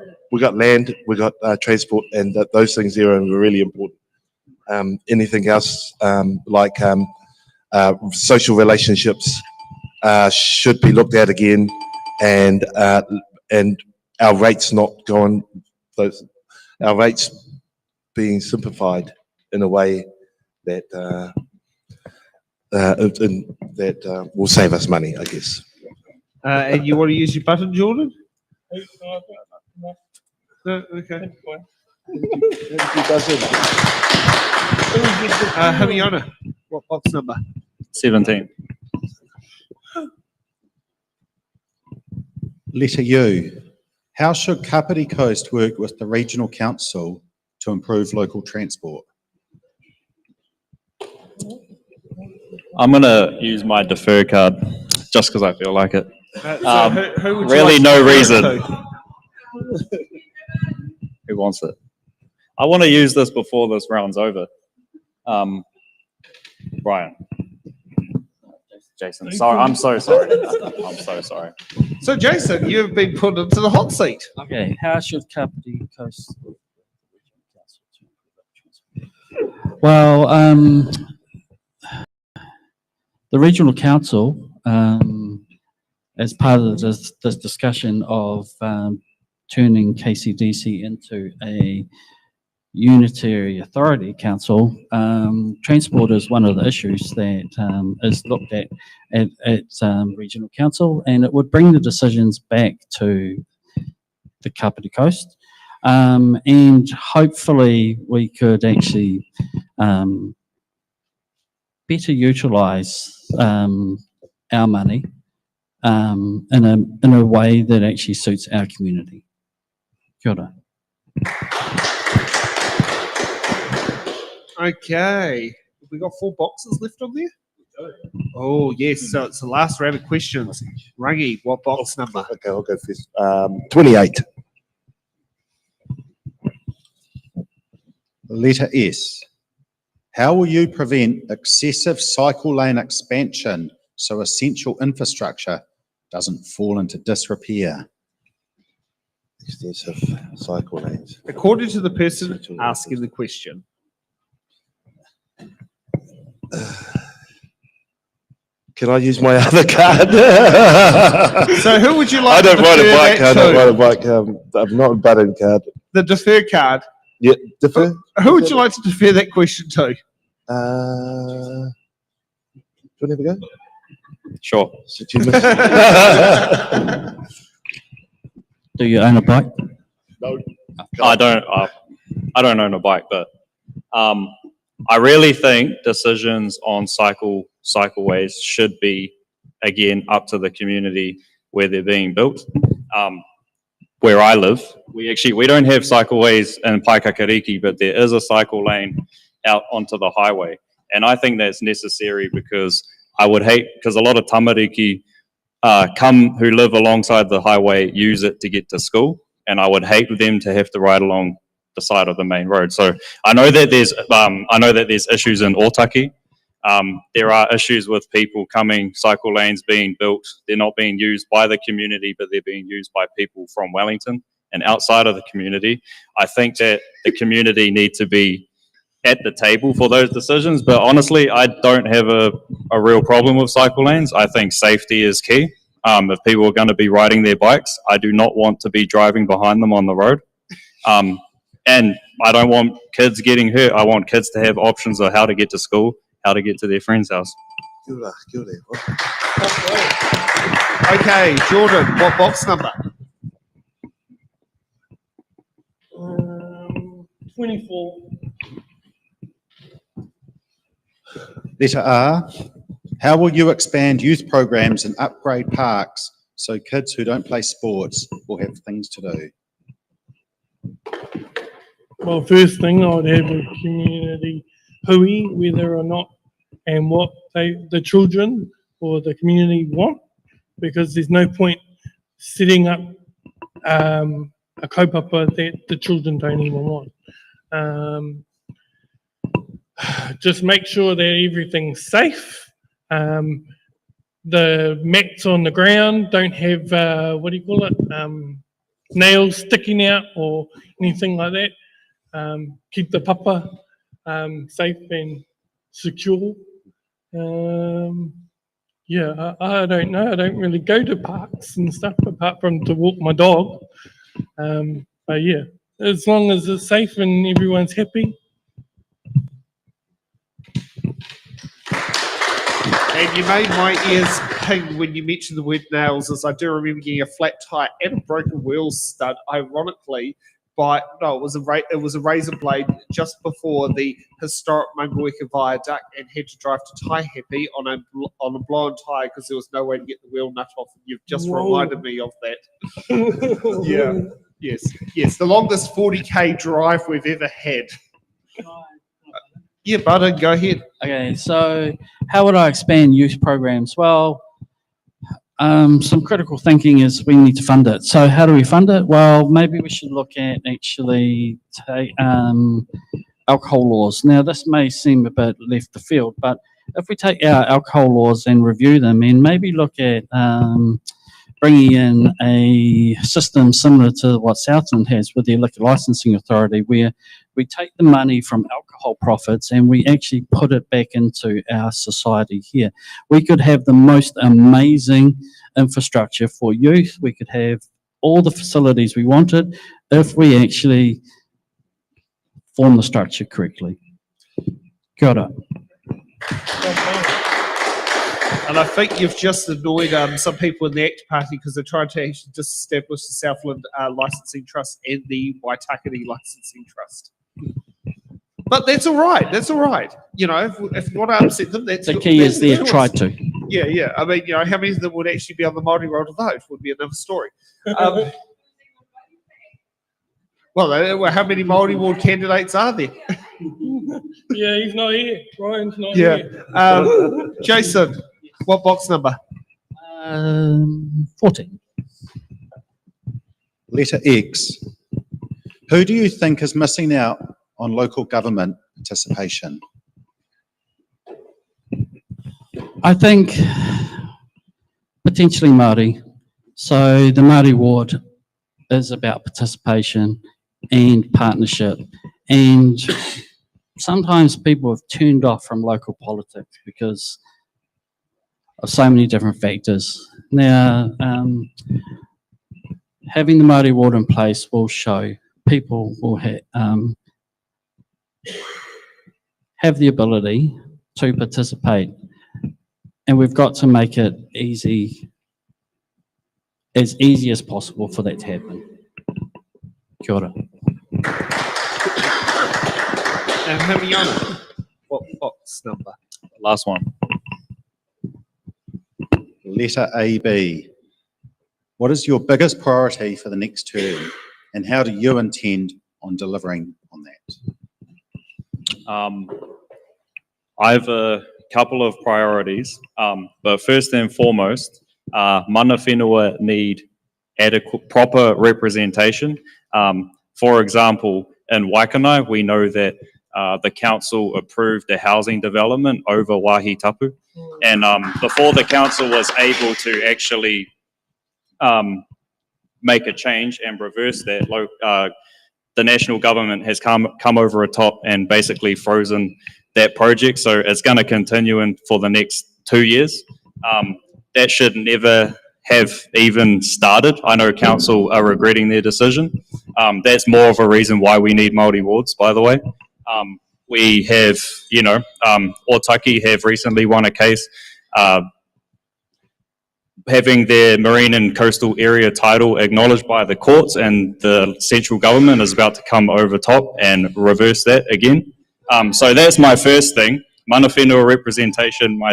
land, we got transport, and those things there are really important. Anything else like social relationships should be looked at again, and our rates not going. Our rates being simplified in a way that will save us money, I guess. And you want to use your button, Jordan? No, okay. Hamiona, what box number? 17. Letter U. How should Kapiti Coast work with the regional council to improve local transport? I'm going to use my defer card just because I feel like it. Who would you Really like no to reason. to? Who wants it? I want to use this before this round's over. Brian. Jason. Sorry, I'm so sorry. I'm so sorry. So, Jason, you've been put into the hot seat. Okay, how should Kapiti Coast? Well, the regional council, as part of this discussion of turning KCDC into a unitary authority council, transport is one of the issues that is looked at regional council, and it would bring the decisions back to the Kapiti Coast, and hopefully we could actually better utilise our money in a way that actually suits our community. Kia ora. Okay. Have we got 4 boxes left on there? Oh, yes. So it's the last round of questions. Rangi, what box number? Okay, I'll go first. 28. Letter S. How will you prevent excessive cycle lane expansion so essential infrastructure doesn't fall into disrepair? Extensive cycle lanes. According to the person asking the question. Can I use my other card? So who would you I like to don't ride a defer bike. that I don't to? ride a bike. I'm not a button card. The defer card. Yeah, defer. Who would you like to defer that question to? Do you want to have a go? Sure. Since you missed. Do you own a bike? I don't own a bike, but I really think decisions on cycleways should be, again, up to the community where they're being built. Where I live, we don't have cycleways in Paikakariki, but there is a cycle lane out onto the highway. And I think that's necessary because I would hate, because a lot of tamariki who live alongside the highway use it to get to school. And I would hate them to have to ride along the side of the main road. So I know that there's issues in Ōtaki. There are issues with people cycle lanes being built. They're not being used by the community, but they're being used by people from Wellington and outside of the community. I think that the community need to be at the table for those decisions. But honestly, I don't have a real problem with cycle lanes. I think safety is key. If people are going to be riding their bikes, I do not want to be driving behind them on the road. And I don't want kids getting hurt. I want kids to have options of how to get to school, how to get to their friend's house. Okay, Jordan, what box number? 24. Letter R. How will you expand youth programs and upgrade parks so kids who don't play sports will have things to do? Well, first thing, I would have a community hui, whether or not and what the children or the community want, because there's no point setting up a kaupapa that the children don't even want. Just make sure that everything's safe. The mats on the ground don't have, nails sticking out or anything like that. Keep the papa safe and secure. Yeah, I don't know. I don't really go to parks and stuff apart from to walk my dog. But yeah, as long as it's safe and everyone's happy. And you made my ears ping when you mentioned the word nails, as I do remember getting a flat tire and a broken wheel stud, ironically, it was a razor blade just before the historic Mangaweka Viaduct, and had to drive to Taihape on a blown tire because there was no way to get the wheel nut off. And you've just reminded me of that. Yeah. Yes. The longest 40k drive we've ever had. Yeah, Butter, go ahead. Okay, so how would I expand youth programs? Well, some critical thinking is we need to fund it. So how do we fund it? Well, maybe we should look at actually alcohol laws. Now, this may seem a bit left of field, but if we take our alcohol laws and review them and maybe look at bringing in a system similar to what Southland has with the Liquor Licensing Authority, where we take the money from alcohol profits and we actually put it back into our society here. We could have the most amazing infrastructure for youth. We could have all the facilities we wanted if we actually form the structure correctly. Kia ora. And I think you've just annoyed some people in the ACT Party because they're trying to actually disestablish the Southland Licensing Trust and the Waitakere Licensing Trust. But that's all right. That's all right. You know, if you want to upset them, that's The key is their they've tried to. Yeah, yeah. I mean, you know, how many of them would actually be on the Māori roll to vote would be another story. Well, how many Māori ward candidates are there? Yeah, he's not here. Ryan's not Yeah. here. Jason, what box number? 14. Letter X. Who do you think is missing out on local government participation? I think potentially Māori. So the Māori ward is about participation and partnership. And sometimes people have turned off from local politics because of so many different factors. Now, having the Māori ward in place will show people will have the ability to participate. And we've got to make it as easy as possible for that to happen. Kia ora. And Hermione, what box number? Last one. Letter AB. What is your biggest priority for the next term, and how do you intend on delivering on that? I have a couple of priorities, but first and foremost, mana whenua need adequate, proper representation. For example, in Waikanai, we know that the council approved a housing development over Waihi Tapu, and before the council was able to actually make a change and reverse that, the national government has come over the top and basically frozen that project. So it's going to continue for the next 2 years. That should never have even started. I know council are regretting their decision. That's more of a reason why we need Māori wards, by the way. We have, Ōtaki have recently won a case having their marine and coastal area title acknowledged by the courts, and the central government is about to come over top and reverse that again. So that's my first thing, mana whenua representation. My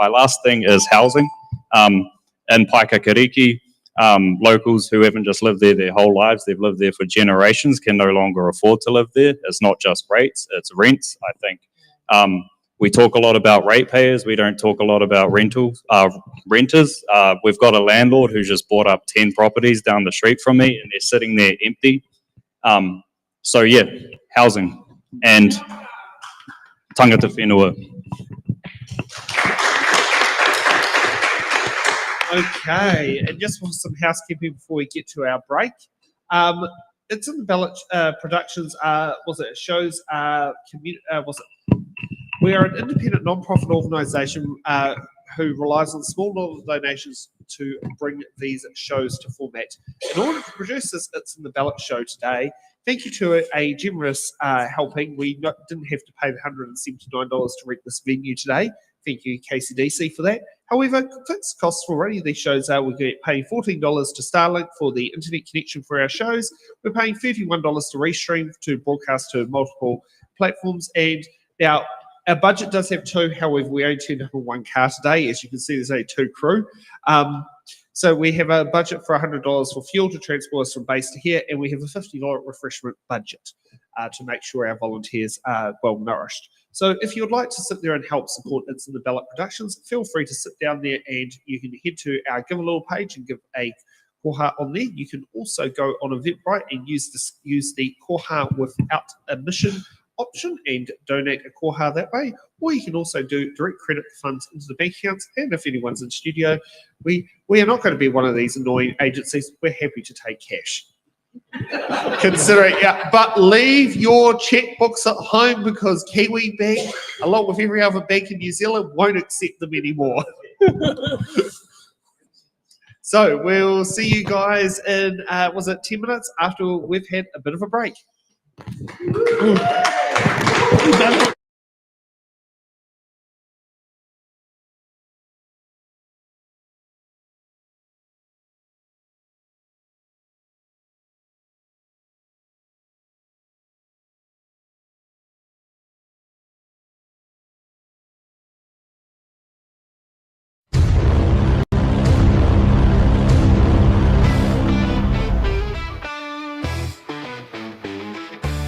last thing is housing. In Paikakariki, locals who haven't just lived there their whole lives, they've lived there for generations, can no longer afford to live there. It's not just rates, it's rents, I think. We talk a lot about ratepayers. We don't talk a lot about renters. We've got a landlord who just bought up 10 properties down the street from me, and they're sitting there empty. So yeah, housing and tangata whenua. Okay, and just for some housekeeping before we get to our break, it's in the Ballot Productions. Shows? We are an independent non-profit organisation who relies on small donations to bring these shows to format. In order to produce this, it's in the Ballot show today. Thank you to a generous helping. We didn't have to pay the $179 to rent this venue today. Thank you, KCDC, for that. However, fixed costs for running these shows are we're paying $14 to Starlink for the internet connection for our shows. We're paying $31 to Restream to broadcast to multiple platforms. And now, our budget does have two. However, we only turned up in one car today. As you can see, there's only two crew. So we have a budget for $100 for fuel to transport us from base to here, and we have a $50 refreshment budget to make sure our volunteers are well nourished. So if you would like to sit there and help support It's in the Ballot Productions, feel free to sit down there, and you can head to our Give a Little page and give a koha on there. You can also go on Eventbrite and use the koha without admission option and donate a koha that way, or you can also do direct credit funds into the bank accounts. And if anyone's in studio, we are not going to be one of these annoying agencies. We're happy to take cash. Consider it, yeah, but leave your checkbooks at home, because Kiwi Bank, along with every other bank in New Zealand, won't accept them anymore. So we'll see you guys in, was it 10 minutes after we've had a bit of a break?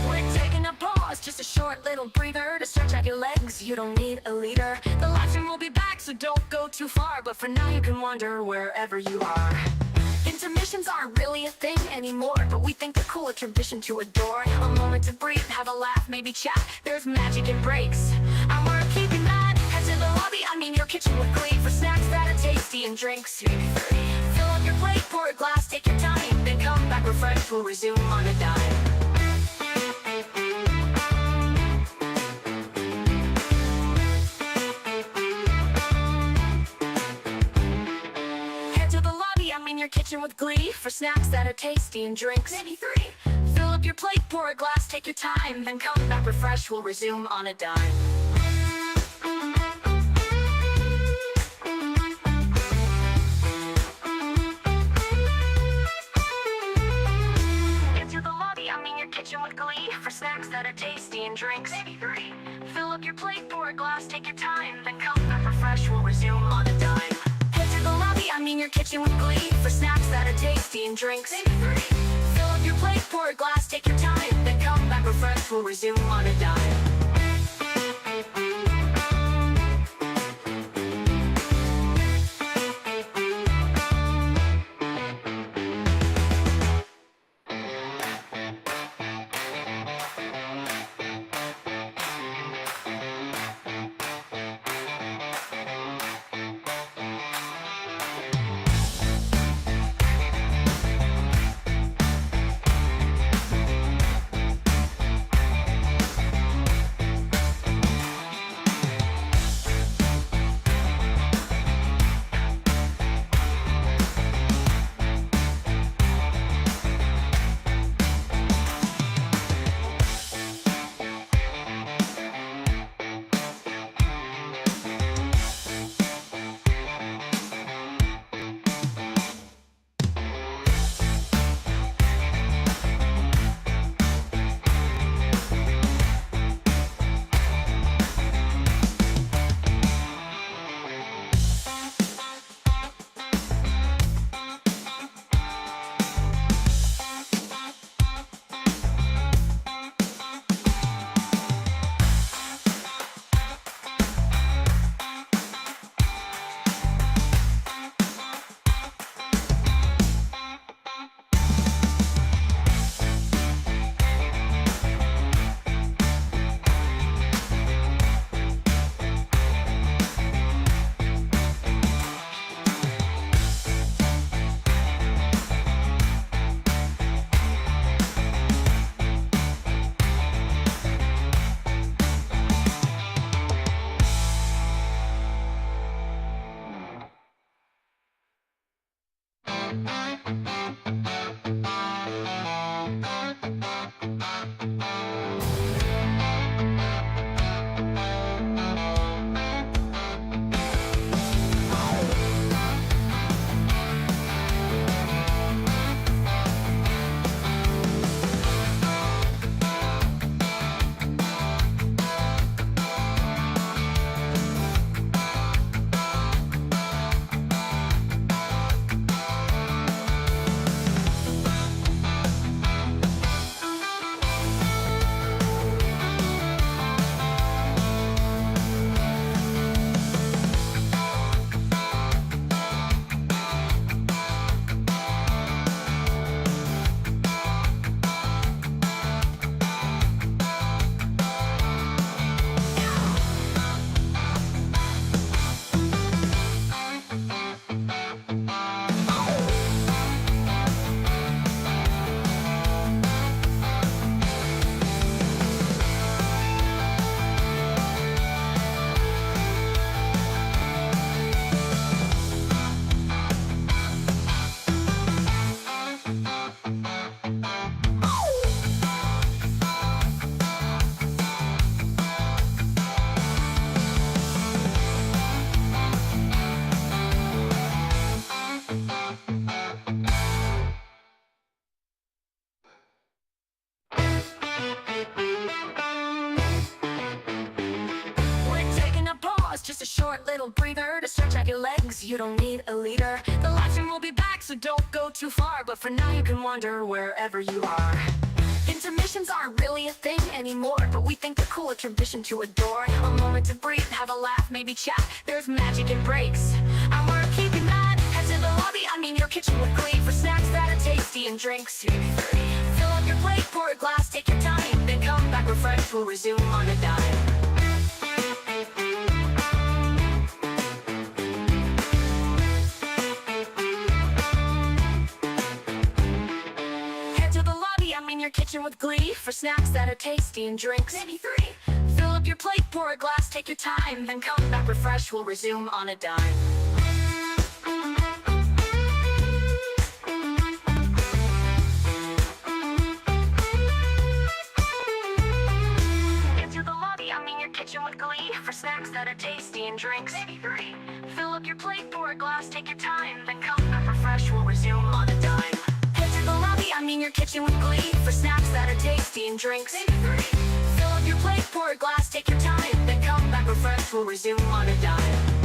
We're taking a pause, just a short little breather to stretch out your legs. You don't need a leader. The live stream will be back, so don't go too far. But for now, you can wander wherever you are. Intermissions aren't really a thing anymore, but we think they're cool, a tradition to adore. A moment to breathe, have a laugh, maybe chat. There's magic in breaks, and we're keeping that. Head to the lobby, I mean your kitchen with glee, for snacks that are tasty and drinks. Fill up your plate, pour a glass, take your time, then come back refreshed. We'll resume on a dime. Head to the lobby, I mean your kitchen with glee, for snacks that are tasty and drinks. Maybe 3. Fill up your plate, pour a glass, take your time, then come back refreshed. We'll resume on a dime. Head to the lobby, I mean your kitchen with glee, for snacks that are tasty and drinks. Maybe 3. Fill up your plate, pour a glass, take your time, then come back refreshed. We'll resume on a dime. Head to the lobby, I mean your kitchen with glee, for snacks that are tasty and drinks. Maybe 3. Fill up your plate, pour a glass, take your time, then come back refreshed. We'll resume on a dime. little breather to stretch out your legs. You don't need a leader. The live stream will be back, so don't go too far. But for now you can wander wherever you are. Intermissions aren't really a thing anymore, but we think they're cool, a tradition to adore. A moment to breathe, have a laugh, maybe chat. There's magic in breaks, and we're keeping that. Head to the lobby, I mean your kitchen with glee, for snacks that are tasty and drinks. Fill up your plate, pour a glass, take your time, then come back refreshed, we'll resume on a dime. Your kitchen with glee, for snacks that are tasty and drinks. Maybe 3. Fill up your plate, pour a glass, take your time, then come back refreshed, we'll resume on a dime. Into the lobby, I mean your kitchen with glee, for snacks that are tasty and drinks. Maybe 3. Fill up your plate, pour a glass, take your time, then come back refreshed, we'll resume on a dime. I mean your kitchen with glee, for snacks that are tasty and drinks. Maybe 3. Fill up your plate, pour a glass, take your time, then come back refreshed, we'll resume on a dime.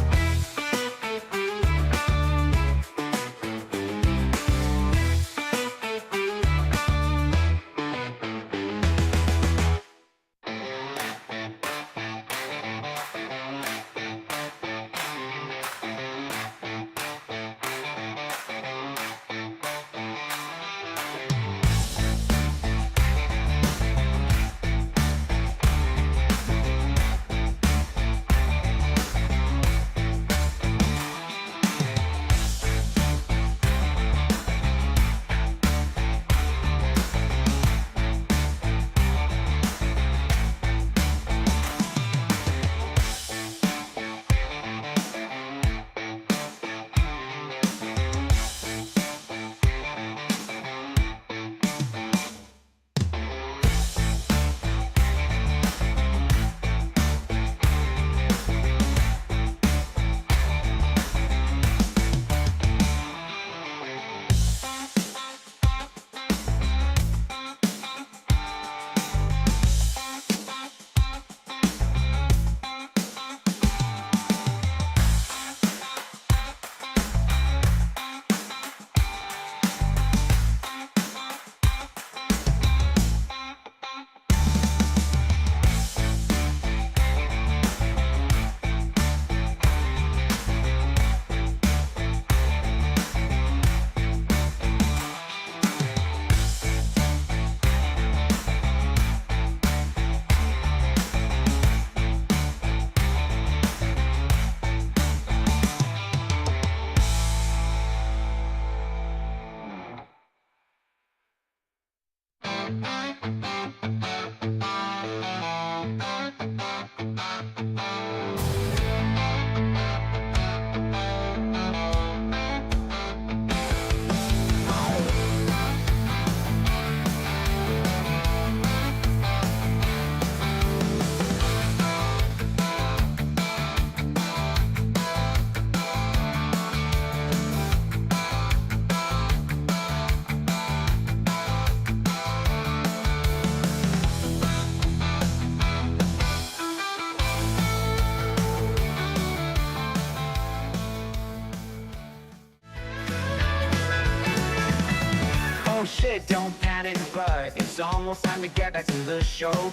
shit, don't panic, but it's almost time to get back to the show.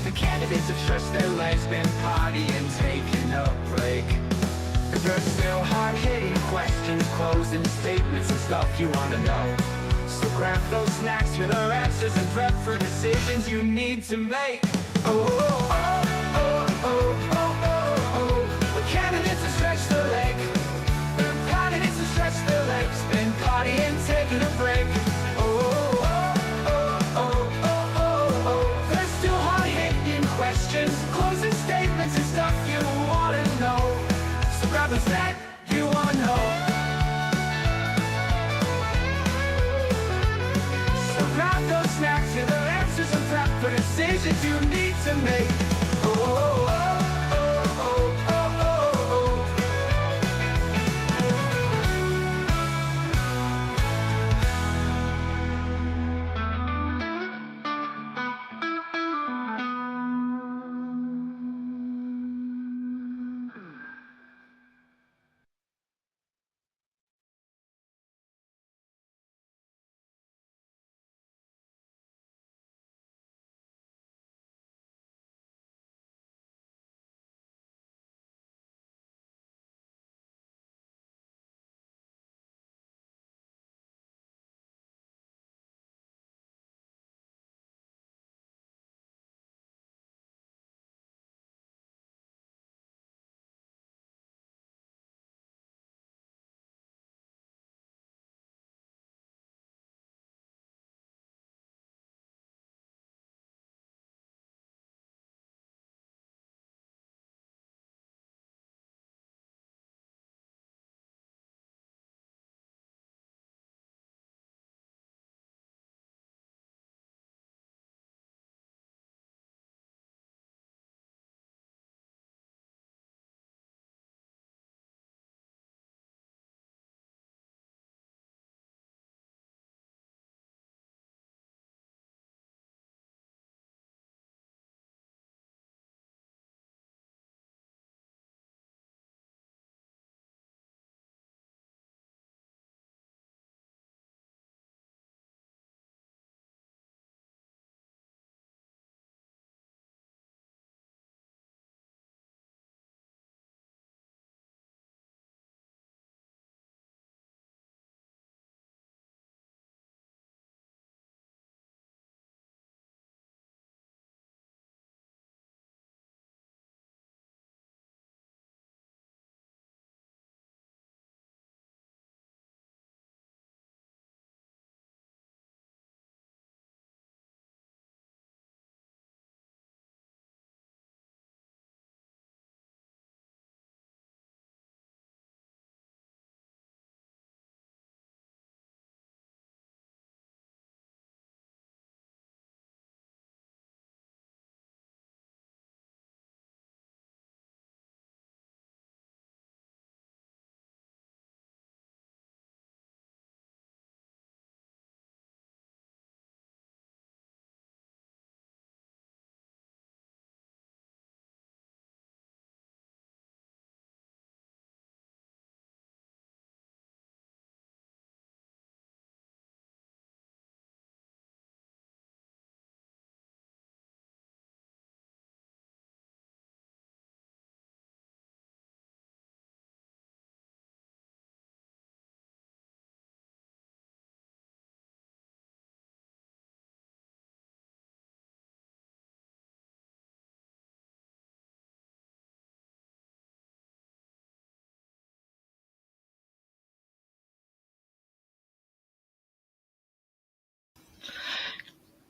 The candidates have stretched their legs, been partying, taking a break. Cause there's still hard-hitting questions, closing statements and stuff you wanna know. So grab those snacks for the answers and prep for decisions you need to make. Oh, oh, oh, oh, oh, oh, oh, oh. The candidates have stretched their leg. The candidates have stretched their legs, been partying, taking a break. Oh, oh, oh, oh, oh, oh, oh. There's still hard-hitting questions, closing statements and stuff you wanna know. So grab the snack you wanna know. So grab those snacks and the answers and prep for decisions you need to make. Oh, oh, oh, oh, oh, oh, oh, oh.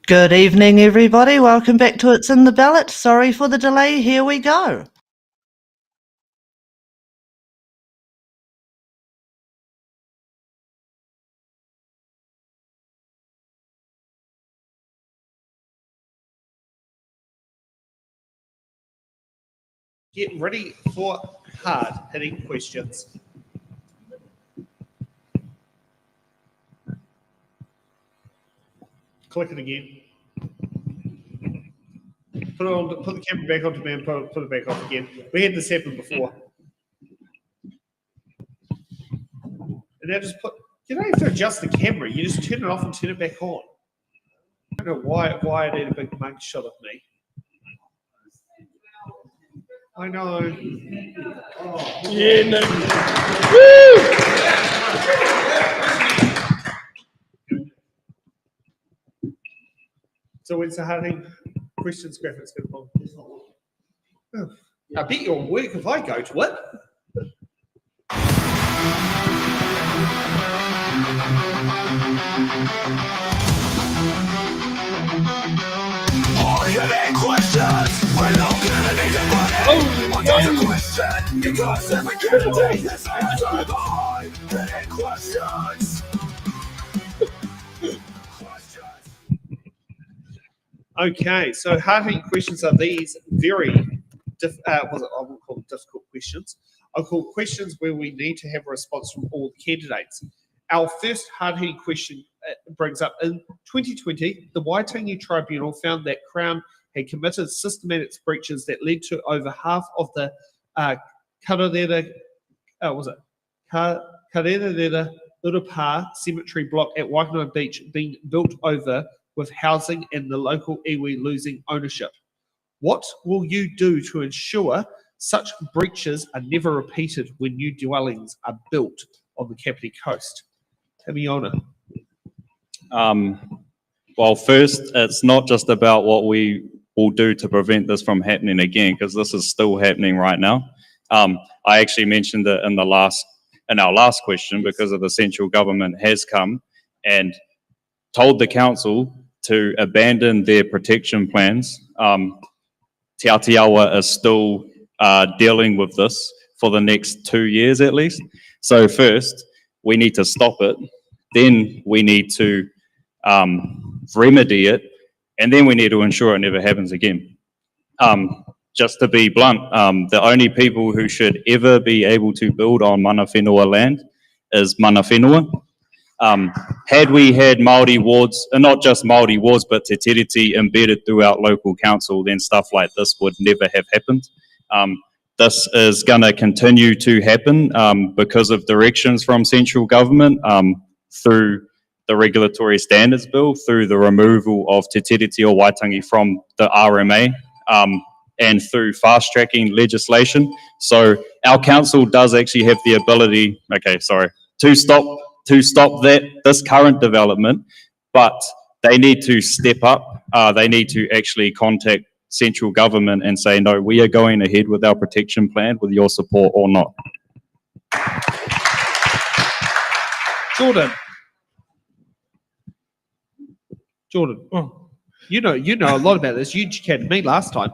Good evening, everybody. Welcome back to It's in the Ballot. Sorry for the delay. Here we go. Get ready for hard-hitting questions. Click it again. Put the camera back onto me and put it back off again. We had this happen before. And now just you don't have to adjust the camera. You just turn it off and turn it back on. I don't know why I need a big mug shot of me. I know. Oh. Yeah, no. Woo! So when's the hard-hitting questions graphics going to pop? Oh, I bet you'll work if I go to it. Okay, so hard-hitting questions are these very, I won't call them difficult questions. I'll call questions where we need to have a response from all the candidates. Our first hard-hitting question brings up, in 2020, the Waitangi Tribunal found that Crown had committed systematic breaches that led to over half of the Karerera Urupā cemetery block at Waikanae Beach being built over, with housing and the local iwi losing ownership. What will you do to ensure such breaches are never repeated when new dwellings are built on the Kapiti coast? Tamiona. Well, first, it's not just about what we will do to prevent this from happening again, because this is still happening right now. I actually mentioned it in our last question, because of the central government has come and told the council to abandon their protection plans. Te Atiawa is still dealing with this for the next 2 years at least. So first, we need to stop it. Then we need to remedy it. And then we need to ensure it never happens again. Just to be blunt, the only people who should ever be able to build on mana whenua land is mana whenua. Had we had Māori wards, and not just Māori wards, but te tiriti embedded throughout local council, then stuff like this would never have happened. This is going to continue to happen because of directions from central government through the Regulatory Standards Bill, through the removal of te tiriti o Waitangi from the RMA, and through fast-tracking legislation. So our council does actually have the ability, to stop this current development, but they need to step up. They need to actually contact central government and say, no, we are going ahead with our protection plan with your support or not. Jordan. Oh, you know a lot about this. You educated me last time.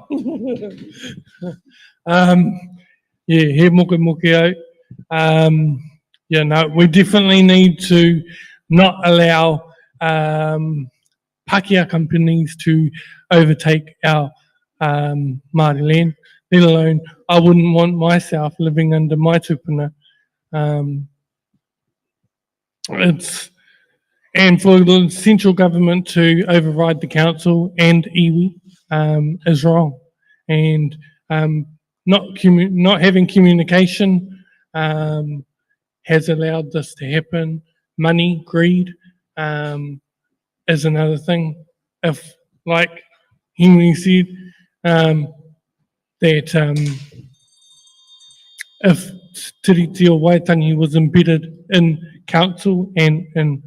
Yeah, he moke au. Yeah, no, we definitely need to not allow Pākehā companies to overtake our Māori land, let alone I wouldn't want myself living under my tupuna. And for the central government to override the council and iwi is wrong. And not having communication has allowed this to happen. Money, greed is another thing. If, like Henry said, that if Tiriti o Waitangi was embedded in council and in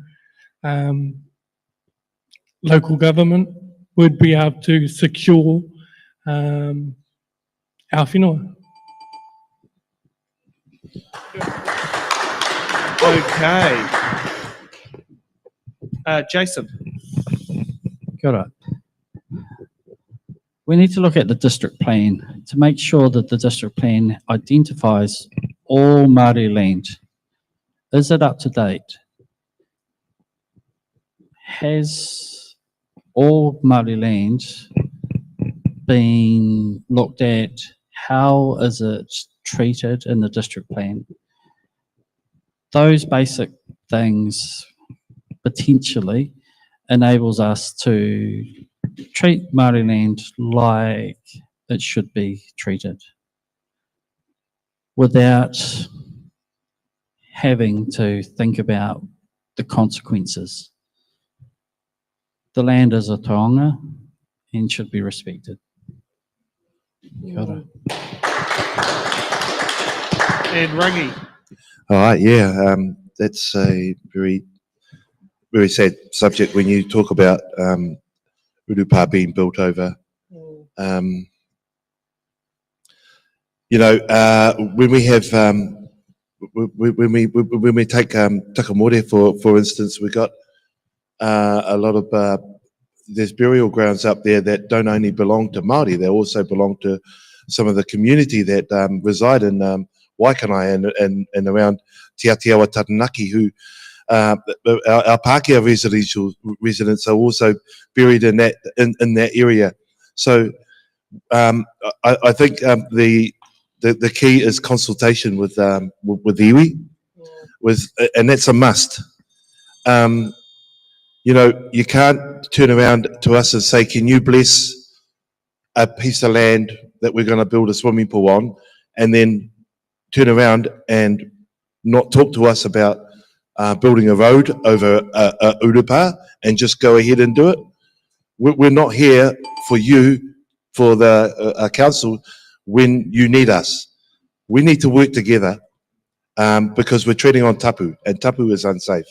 local government, we'd be able to secure our whenua. Okay. Jason. Kia ora. we need to look at the district plan to make sure that the district plan identifies all Māori land. Is it up to date? Has all Māori land been looked at? How is it treated in the district plan? Those basic things potentially enables us to treat Māori land like it should be treated without having to think about the consequences. The land is a taonga and should be respected. Kia ora. And Rangi. All right, yeah, that's a very, very sad subject when you talk about urupa being built over. You know, when we have when we take Takamore for instance, we got a lot of there's burial grounds up there that don't only belong to Māori, they also belong to some of the community that reside in Waikanai and around Te Atiawa Taranaki, who our Pākehā residents are also buried in that area. So I think the key is consultation with iwi, and that's a must. You know, you can't turn around to us and say, can you bless a piece of land that we're going to build a swimming pool on, and then turn around and not talk to us about building a road over a urupa and just go ahead and do it. We're not here for you, for the council, when you need us. We need to work together because we're treading on tapu, and tapu is unsafe.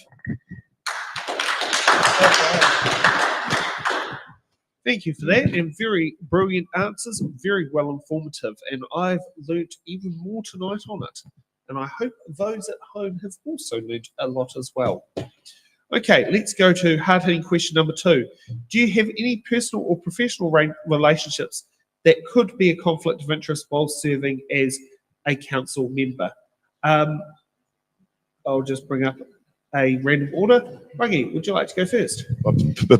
Thank you for that, and very brilliant answers, very well informative, and I've learnt even more tonight on it. And I hope those at home have also learnt a lot as well. Okay, let's go to hard-hitting question number 2. Do you have any personal or professional relationships that could be a conflict of interest while serving as a council member? I'll just bring up a random order. Rangi, would you like to go first?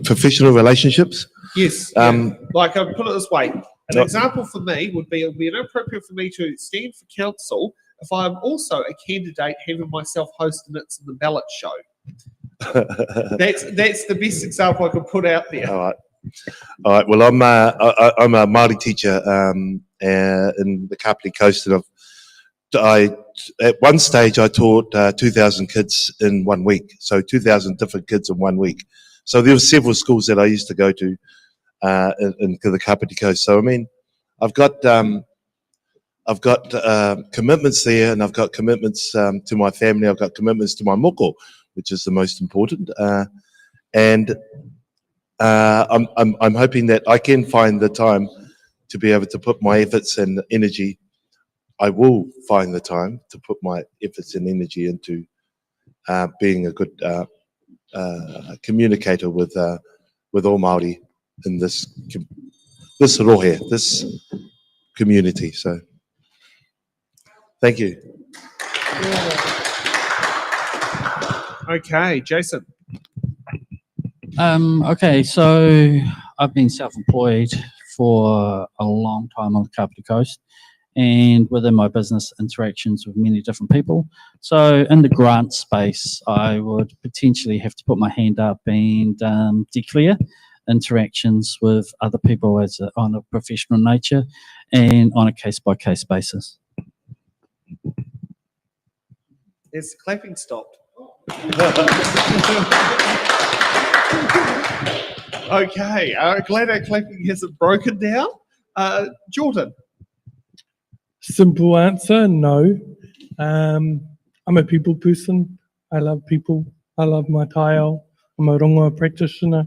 Professional relationships? Yes. Like, I'll put it this way. An example for me would be, it would be inappropriate for me to stand for council if I'm also a candidate having myself host an It's in the Ballot show. That's the best example I could put out there. All right. Well, I'm a Māori teacher in the Kapiti Coast, and at one stage I taught 2,000 kids in 1 week. So 2,000 different kids in 1 week. So there were several schools that I used to go to in the Kapiti Coast. So I mean, I've got commitments there, and I've got commitments to my family. I've got commitments to my moko, which is the most important. And I'm hoping that I can find the time to be able to put my efforts and energy. I will find the time to put my efforts and energy into being a good communicator with all Māori in this rohe, this community. So, thank you. Okay, Jason. Okay, so I've been self-employed for a long time on the Kapiti Coast, and within my business interactions with many different people. So in the grant space, I would potentially have to put my hand up and declare interactions with other people on a professional nature and on a case-by-case basis. Has the clapping stopped? Okay, glad our clapping hasn't broken down. Jordan. Simple answer, no. I'm a people person. I love people. I love my taiao. I'm a rongoa practitioner.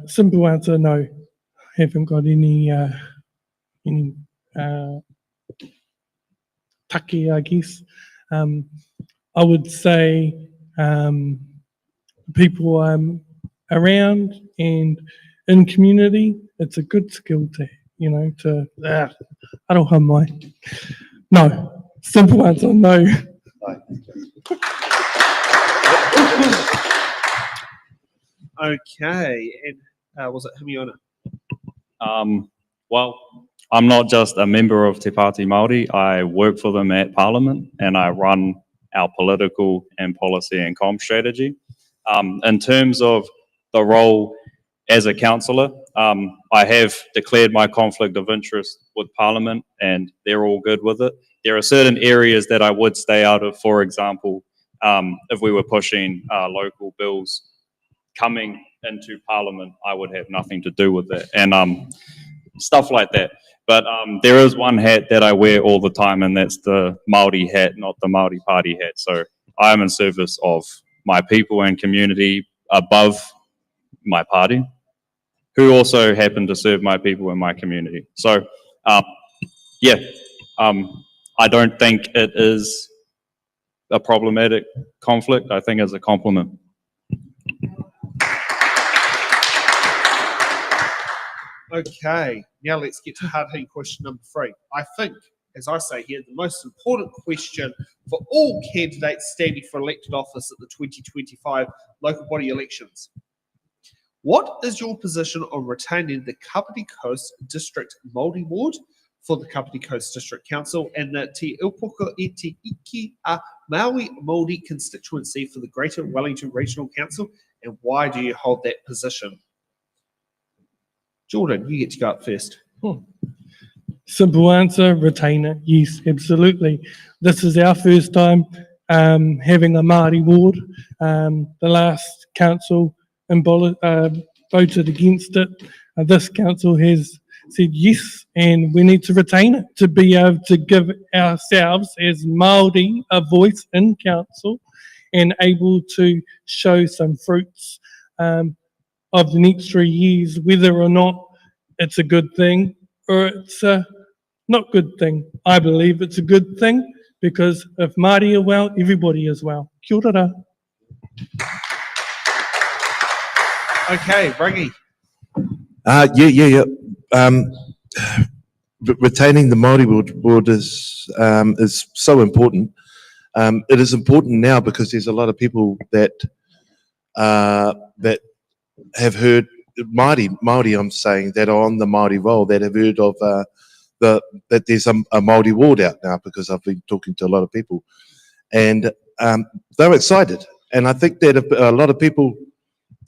Simple answer, no. Haven't got any take, I guess. I would say people I'm around and in community, it's a good skill to, aroha mai. No, simple answer, no. Okay, and was it Himiona? Well, I'm not just a member of Te Pāti Māori. I work for them at Parliament and I run our political and policy and comm strategy. In terms of the role as a councillor, I have declared my conflict of interest with Parliament and they're all good with it. There are certain areas that I would stay out of. For example, if we were pushing local bills coming into Parliament, I would have nothing to do with it. And stuff like that. But there is one hat that I wear all the time, and that's the Māori hat, not the Māori Party hat. So I am in service of my people and community above my party, who also happen to serve my people in my community. So, I don't think it is a problematic conflict. I think it's a compliment. Okay, now let's get to hard-hitting question number 3. I think, as I say here, the most important question for all candidates standing for elected office at the 2025 local body elections. What is your position on retaining the Kapiti Coast District Māori Ward for the Kapiti Coast District Council and the Te Upoko e Te Iki a Maui Māori constituency for the Greater Wellington Regional Council, and why do you hold that position? Jordan, you get to go up first. Simple answer, retainer. Yes, absolutely. This is our first time having a Māori ward. The last council in Ballot voted against it. This council has said yes, and we need to retain it to be able to give ourselves as Māori a voice in council and able to show some fruits of the next 3 years, whether or not it's a good thing or it's a not good thing. I believe it's a good thing because if Māori are well, everybody is well. Kia ora. Okay, Rangi. Retaining the Māori ward is so important. It is important now because there's a lot of people that have heard Māori, I'm saying, that are on the Māori roll that have heard of that there's a Māori ward out now, because I've been talking to a lot of people, and they're excited. And I think that a lot of people,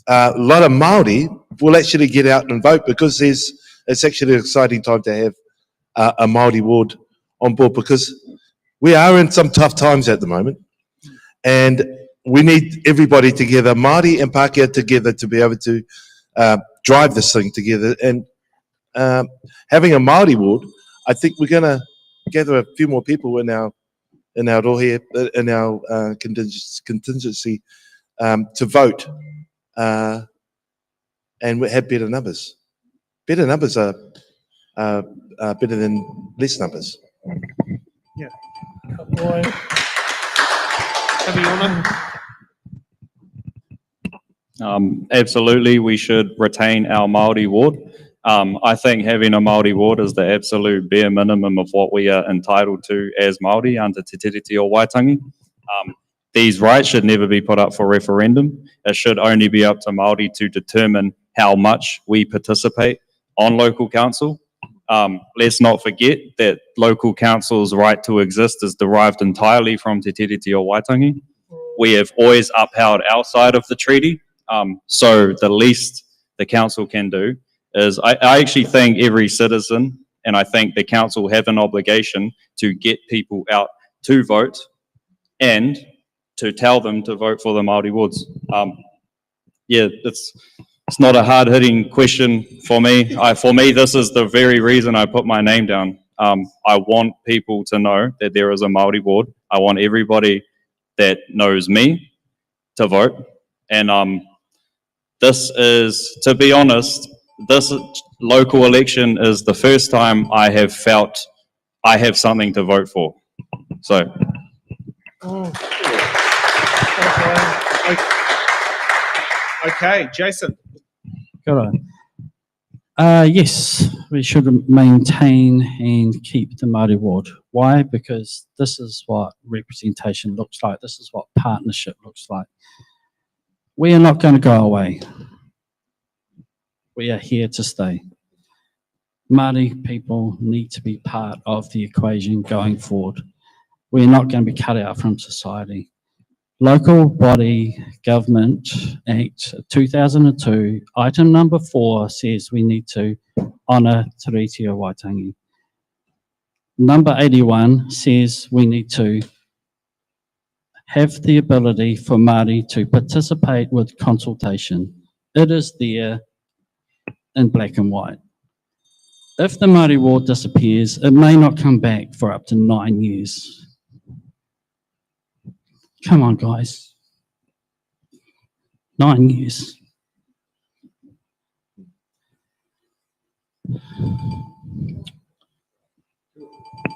a lot of Māori will actually get out and vote, because it's actually an exciting time to have a Māori ward on board, because we are in some tough times at the moment, and we need everybody together, Māori and Pākehā together, to be able to drive this thing together. And having a Māori ward, I think we're going to gather a few more people in our rohe, in our contingency to vote, and we have better numbers. Better numbers are better than less numbers. Yeah. Himiona? Absolutely, we should retain our Māori ward. I think having a Māori ward is the absolute bare minimum of what we are entitled to as Māori under Te Tiriti o Waitangi. These rights should never be put up for referendum. It should only be up to Māori to determine how much we participate on local council. Let's not forget that local council's right to exist is derived entirely from Te Tiriti o Waitangi. We have always upheld our side of the treaty. So the least the council can do is, I actually think every citizen, and I think the council have an obligation to get people out to vote and to tell them to vote for the Māori wards. It's not a hard-hitting question for me. For me, this is the very reason I put my name down. I want people to know that there is a Māori ward. I want everybody that knows me to vote. And this is, to be honest, this local election is the first time I have felt I have something to vote for. So. Okay, Jason. Kia ora. Yes, we should maintain and keep the Māori ward. Why? Because this is what representation looks like. This is what partnership looks like. We are not going to go away. We are here to stay. Māori people need to be part of the equation going forward. We are not going to be cut out from society. Local Body Government Act 2002, item number 4 says we need to honour Te Reti o Waitangi. Number 81 says we need to have the ability for Māori to participate with consultation. It is there in black and white. If the Māori ward disappears, it may not come back for up to 9 years. Come on, guys. 9 years.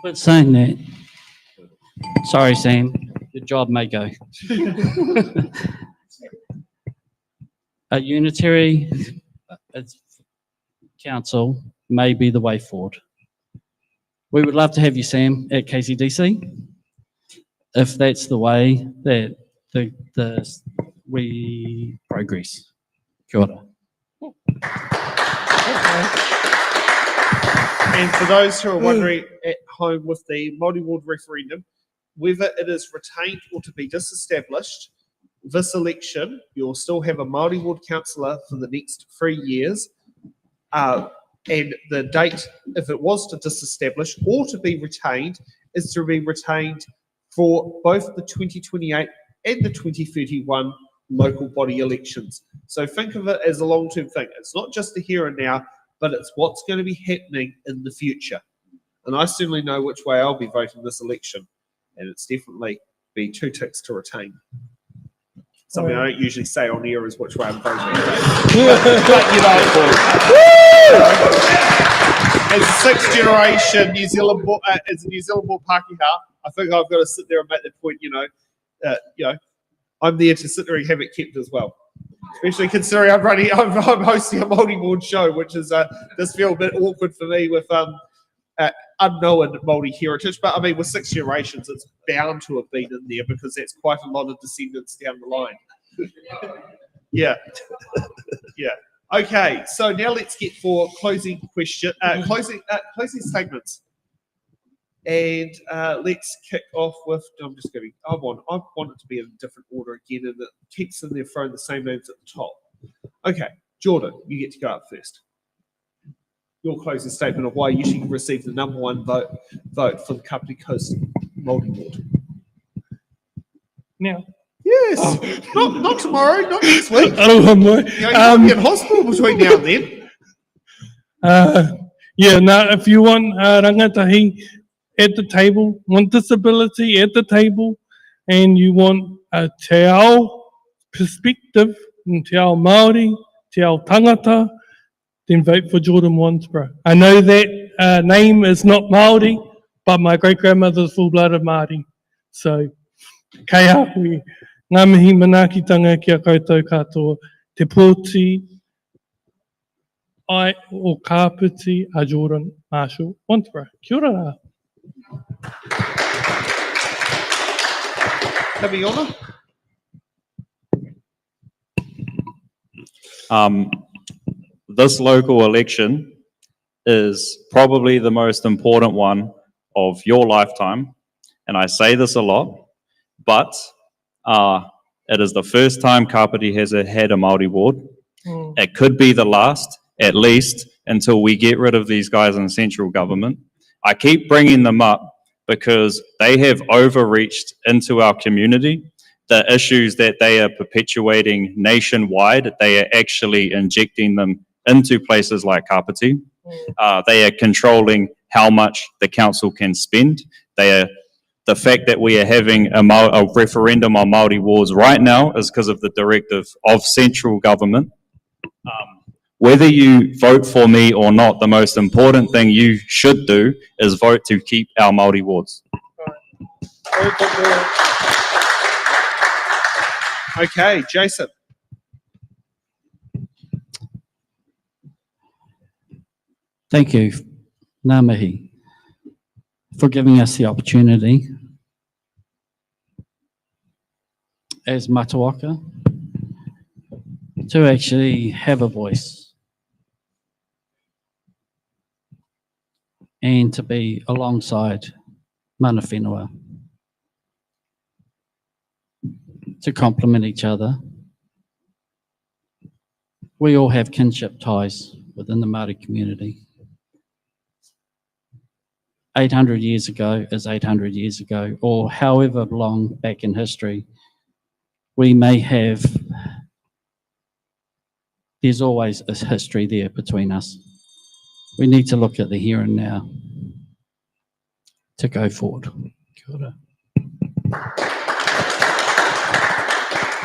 But saying that, sorry, Sam, your job may go. A unitary council may be the way forward. We would love to have you, Sam, at KCDC. If that's the way that we progress. Kia ora. And for those who are wondering at home with the Māori ward referendum, whether it is retained or to be disestablished, this election, you'll still have a Māori ward councillor for the next 3 years. And the date, if it was to disestablish or to be retained, is to be retained for both the 2028 and the 2031 local body elections. So think of it as a long-term thing. It's not just the here and now, but it's what's going to be happening in the future. And I certainly know which way I'll be voting this election. And it's definitely be 2 ticks to retain. Something I don't usually say on air is which way I'm voting. But you know, as a 6th generation New Zealand born Pākehā, I think I've got to sit there and make the point, I'm there to sit there and have it kept as well. Especially considering I'm hosting a Māori ward show, which is does feel a bit awkward for me with unknown Māori heritage. But I mean, with 6 generations, it's bound to have been in there because that's quite a lot of descendants down the line. Yeah. Yeah. Okay, so now let's get for closing statements. And let's kick off with, I want it to be in a different order again, and it keeps in there throwing the same names at the top. Okay, Jordan, you get to go up first. Your closing statement of why you should receive the #1 vote for the Kapiti Coast Māori ward. Now. Yes, not tomorrow, not next week. Aroha mai. You might be in hospital between now and then. If you want rangatahi at the table, want disability at the table, and you want a te ao perspective, and te ao Māori, te ao tangata, then vote for Jordan Wansborough. I know that name is not Māori, but my great-grandmother is full-blooded Māori. So, kei hahui, ngā mihi manaakitanga ki a koutou katoa, te pōti ai o Kapiti a Jordan Marshall Wansborough. Kia ora rā. Kabiona? This local election is probably the most important one of your lifetime. And I say this a lot, but it is the first time Kapiti has had a Māori ward. It could be the last, at least, until we get rid of these guys in central government. I keep bringing them up because they have overreached into our community. The issues that they are perpetuating nationwide, they are actually injecting them into places like Kapiti. They are controlling how much the council can spend. The fact that we are having a referendum on Māori wards right now is because of the directive of central government. Whether you vote for me or not, the most important thing you should do is vote to keep our Māori wards. Okay, Jason. Thank you, ngā mihi, for giving us the opportunity as Matawaka to actually have a voice and to be alongside mana whenua, to complement each other. We all have kinship ties within the Māori community. 800 years ago is 800 years ago, or however long back in history we may have, there's always a history there between us. We need to look at the here and now to go forward. Kia ora.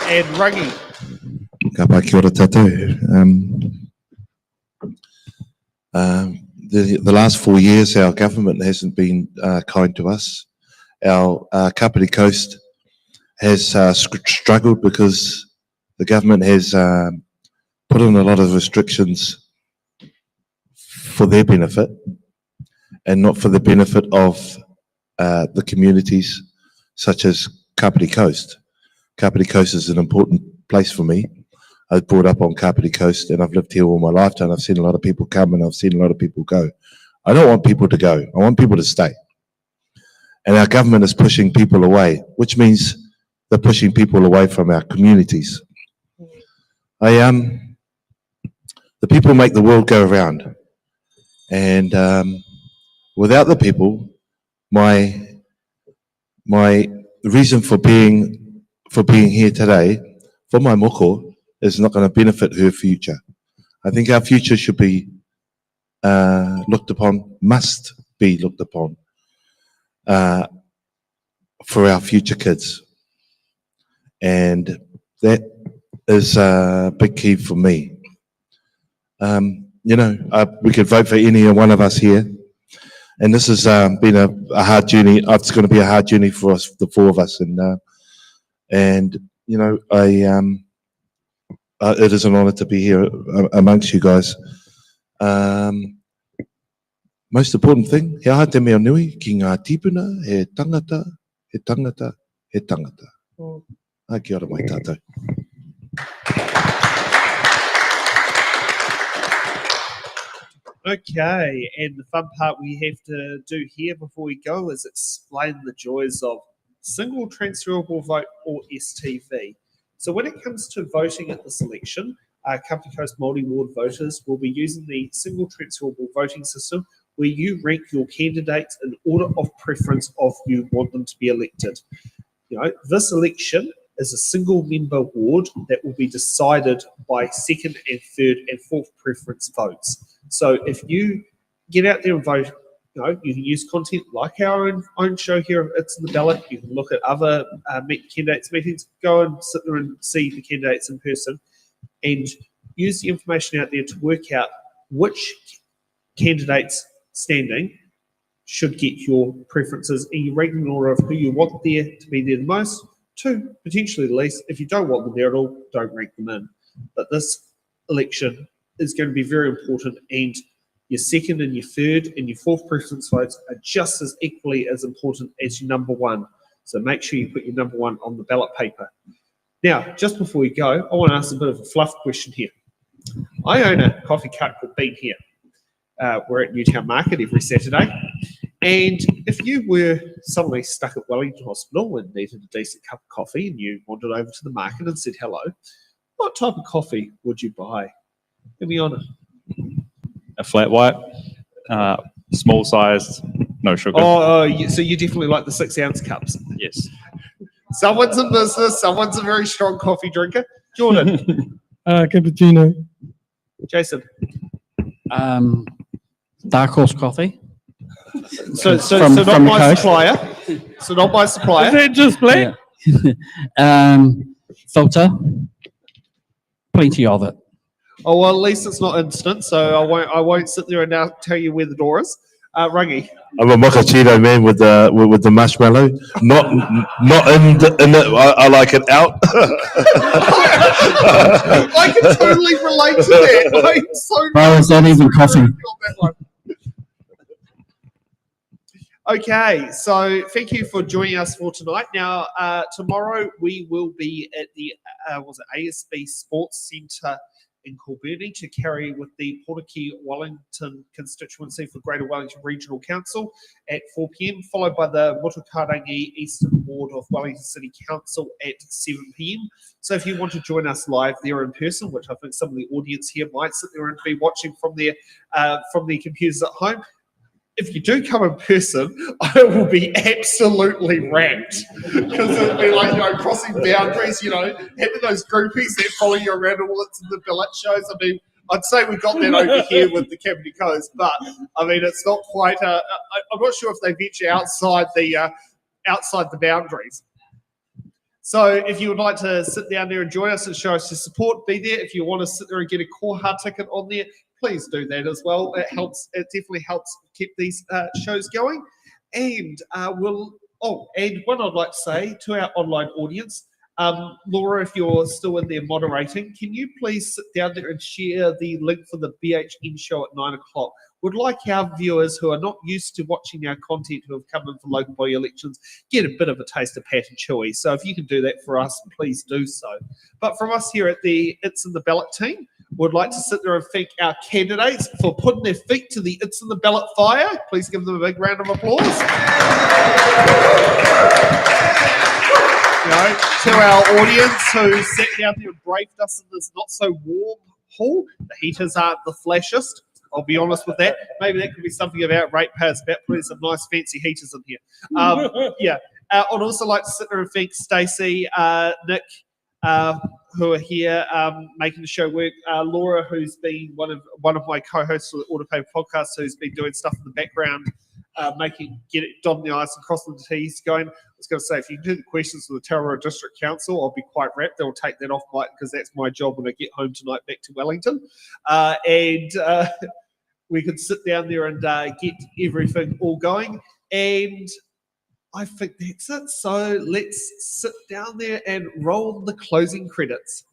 And Rangi. Ka pai kia ora tātou. The last 4 years, our government hasn't been kind to us. Our Kapiti Coast has struggled because the government has put in a lot of restrictions for their benefit and not for the benefit of the communities such as Kapiti Coast. Kapiti Coast is an important place for me. I was brought up on Kapiti Coast and I've lived here all my lifetime. I've seen a lot of people come and I've seen a lot of people go. I don't want people to go. I want people to stay. And our government is pushing people away, which means they're pushing people away from our communities. The people make the world go around. And without the people, my reason for being here today, for my moko, is not going to benefit her future. I think our future should be looked upon, must be looked upon for our future kids. And that is a big key for me. We could vote for any one of us here. And this has been a hard journey. It's going to be a hard journey for us, the four of us. It is an honour to be here amongst you guys. Most important thing, he aha te mea nui ki ngā tipuna, he tangata, he tangata, he tangata. Kia ora mai tātou. Okay, and the fun part we have to do here before we go is explain the joys of single transferable vote, or STV. So when it comes to voting at this election, Kapiti Coast Māori ward voters will be using the single transferable voting system where you rank your candidates in order of preference of you want them to be elected. This election is a single member ward that will be decided by second and third and fourth preference votes. So if you get out there and vote, you can use content like our own show here, It's in the Ballot. You can look at other candidates meetings, go and sit there and see the candidates in person and use the information out there to work out which candidates standing should get your preferences, and you rank in order of who you want there to be there the most to potentially the least. If you don't want them there at all, don't rank them in. But this election is going to be very important, and your second and your third and your fourth preference votes are just as equally as important as your number one. So make sure you put your number one on the ballot paper. Now, just before we go, I want to ask a bit of a fluff question here. I own a coffee cart called Bean here. We're at Newtown Market every Saturday. And if you were suddenly stuck at Wellington Hospital and needed a decent cup of coffee and you wandered over to the market and said hello, what type of coffee would you buy? Give me honour. A flat white, small sized, no sugar. So you definitely like the 6 ounce cups. Yes. Someone's in business. Someone's a very strong coffee drinker. Jordan. Cappuccino. Jason. Dark Horse Coffee. So From not the by coast. supplier. So not by supplier. Is that just black? Yeah. Filter. Plenty of it. Oh well, at least it's not instant, so I won't sit there and now tell you where the door is. Rangi. I'm a mochaccino man with the marshmallow. Not in the I like it out. I can totally relate to that. I'm so Bro, is that even coffee? on that one. Okay, so thank you for joining us for tonight. Now, tomorrow we will be at the ASB Sports Centre in Kilburnie to carry with the Ōtaki Wellington constituency for Greater Wellington Regional Council at 4 p.m, followed by the Mutakarangi Eastern Ward of Wellington City Council at 7 p.m. So if you want to join us live there in person, which I think some of the audience here might sit there and be watching from their computers at home, if you do come in person, I will be absolutely ramped because it'll be like, crossing boundaries, having those groupies that follow you around all the Ballot shows. I mean, I'd say we got that over here with the Kapiti Coast, but I mean, it's not quite. I'm not sure if they venture outside the boundaries. So if you would like to sit down there and join us and show us your support, be there. If you want to sit there and get a koha ticket on there, please do that as well. It helps. It definitely helps keep these shows going. And and what I'd like to say to our online audience, Laura, if you're still in there moderating, can you please sit down there and share the link for the BHN show at 9 o'clock? Would like our viewers who are not used to watching our content, who have come in for local body elections, get a bit of a taste of Pat and Chewy. So if you can do that for us, please do so. But from us here at the It's in the Ballot team, would like to sit there and thank our candidates for putting their feet to the It's in the Ballot fire. Please give them a big round of applause. To our audience who sat down there and braved us in this not so warm hall, the heaters aren't the flashiest. I'll be honest with that. Maybe that could be something about ratepayers about putting some nice fancy heaters in here. I'd also like to sit there and thank Stacey, Nick, who are here making the show work. Laura, who's been one of my co-hosts for the Autopay podcast, who's been doing stuff in the background, get it dotting the I's and crossing the T's going. I was going to say, if you can do the questions for the Tauranga District Council, I'll be quite rapt. They'll take that off because that's my job when I get home tonight back to Wellington. We could sit down there and get everything all going. And I think that's it. So let's sit down there and roll the closing credits.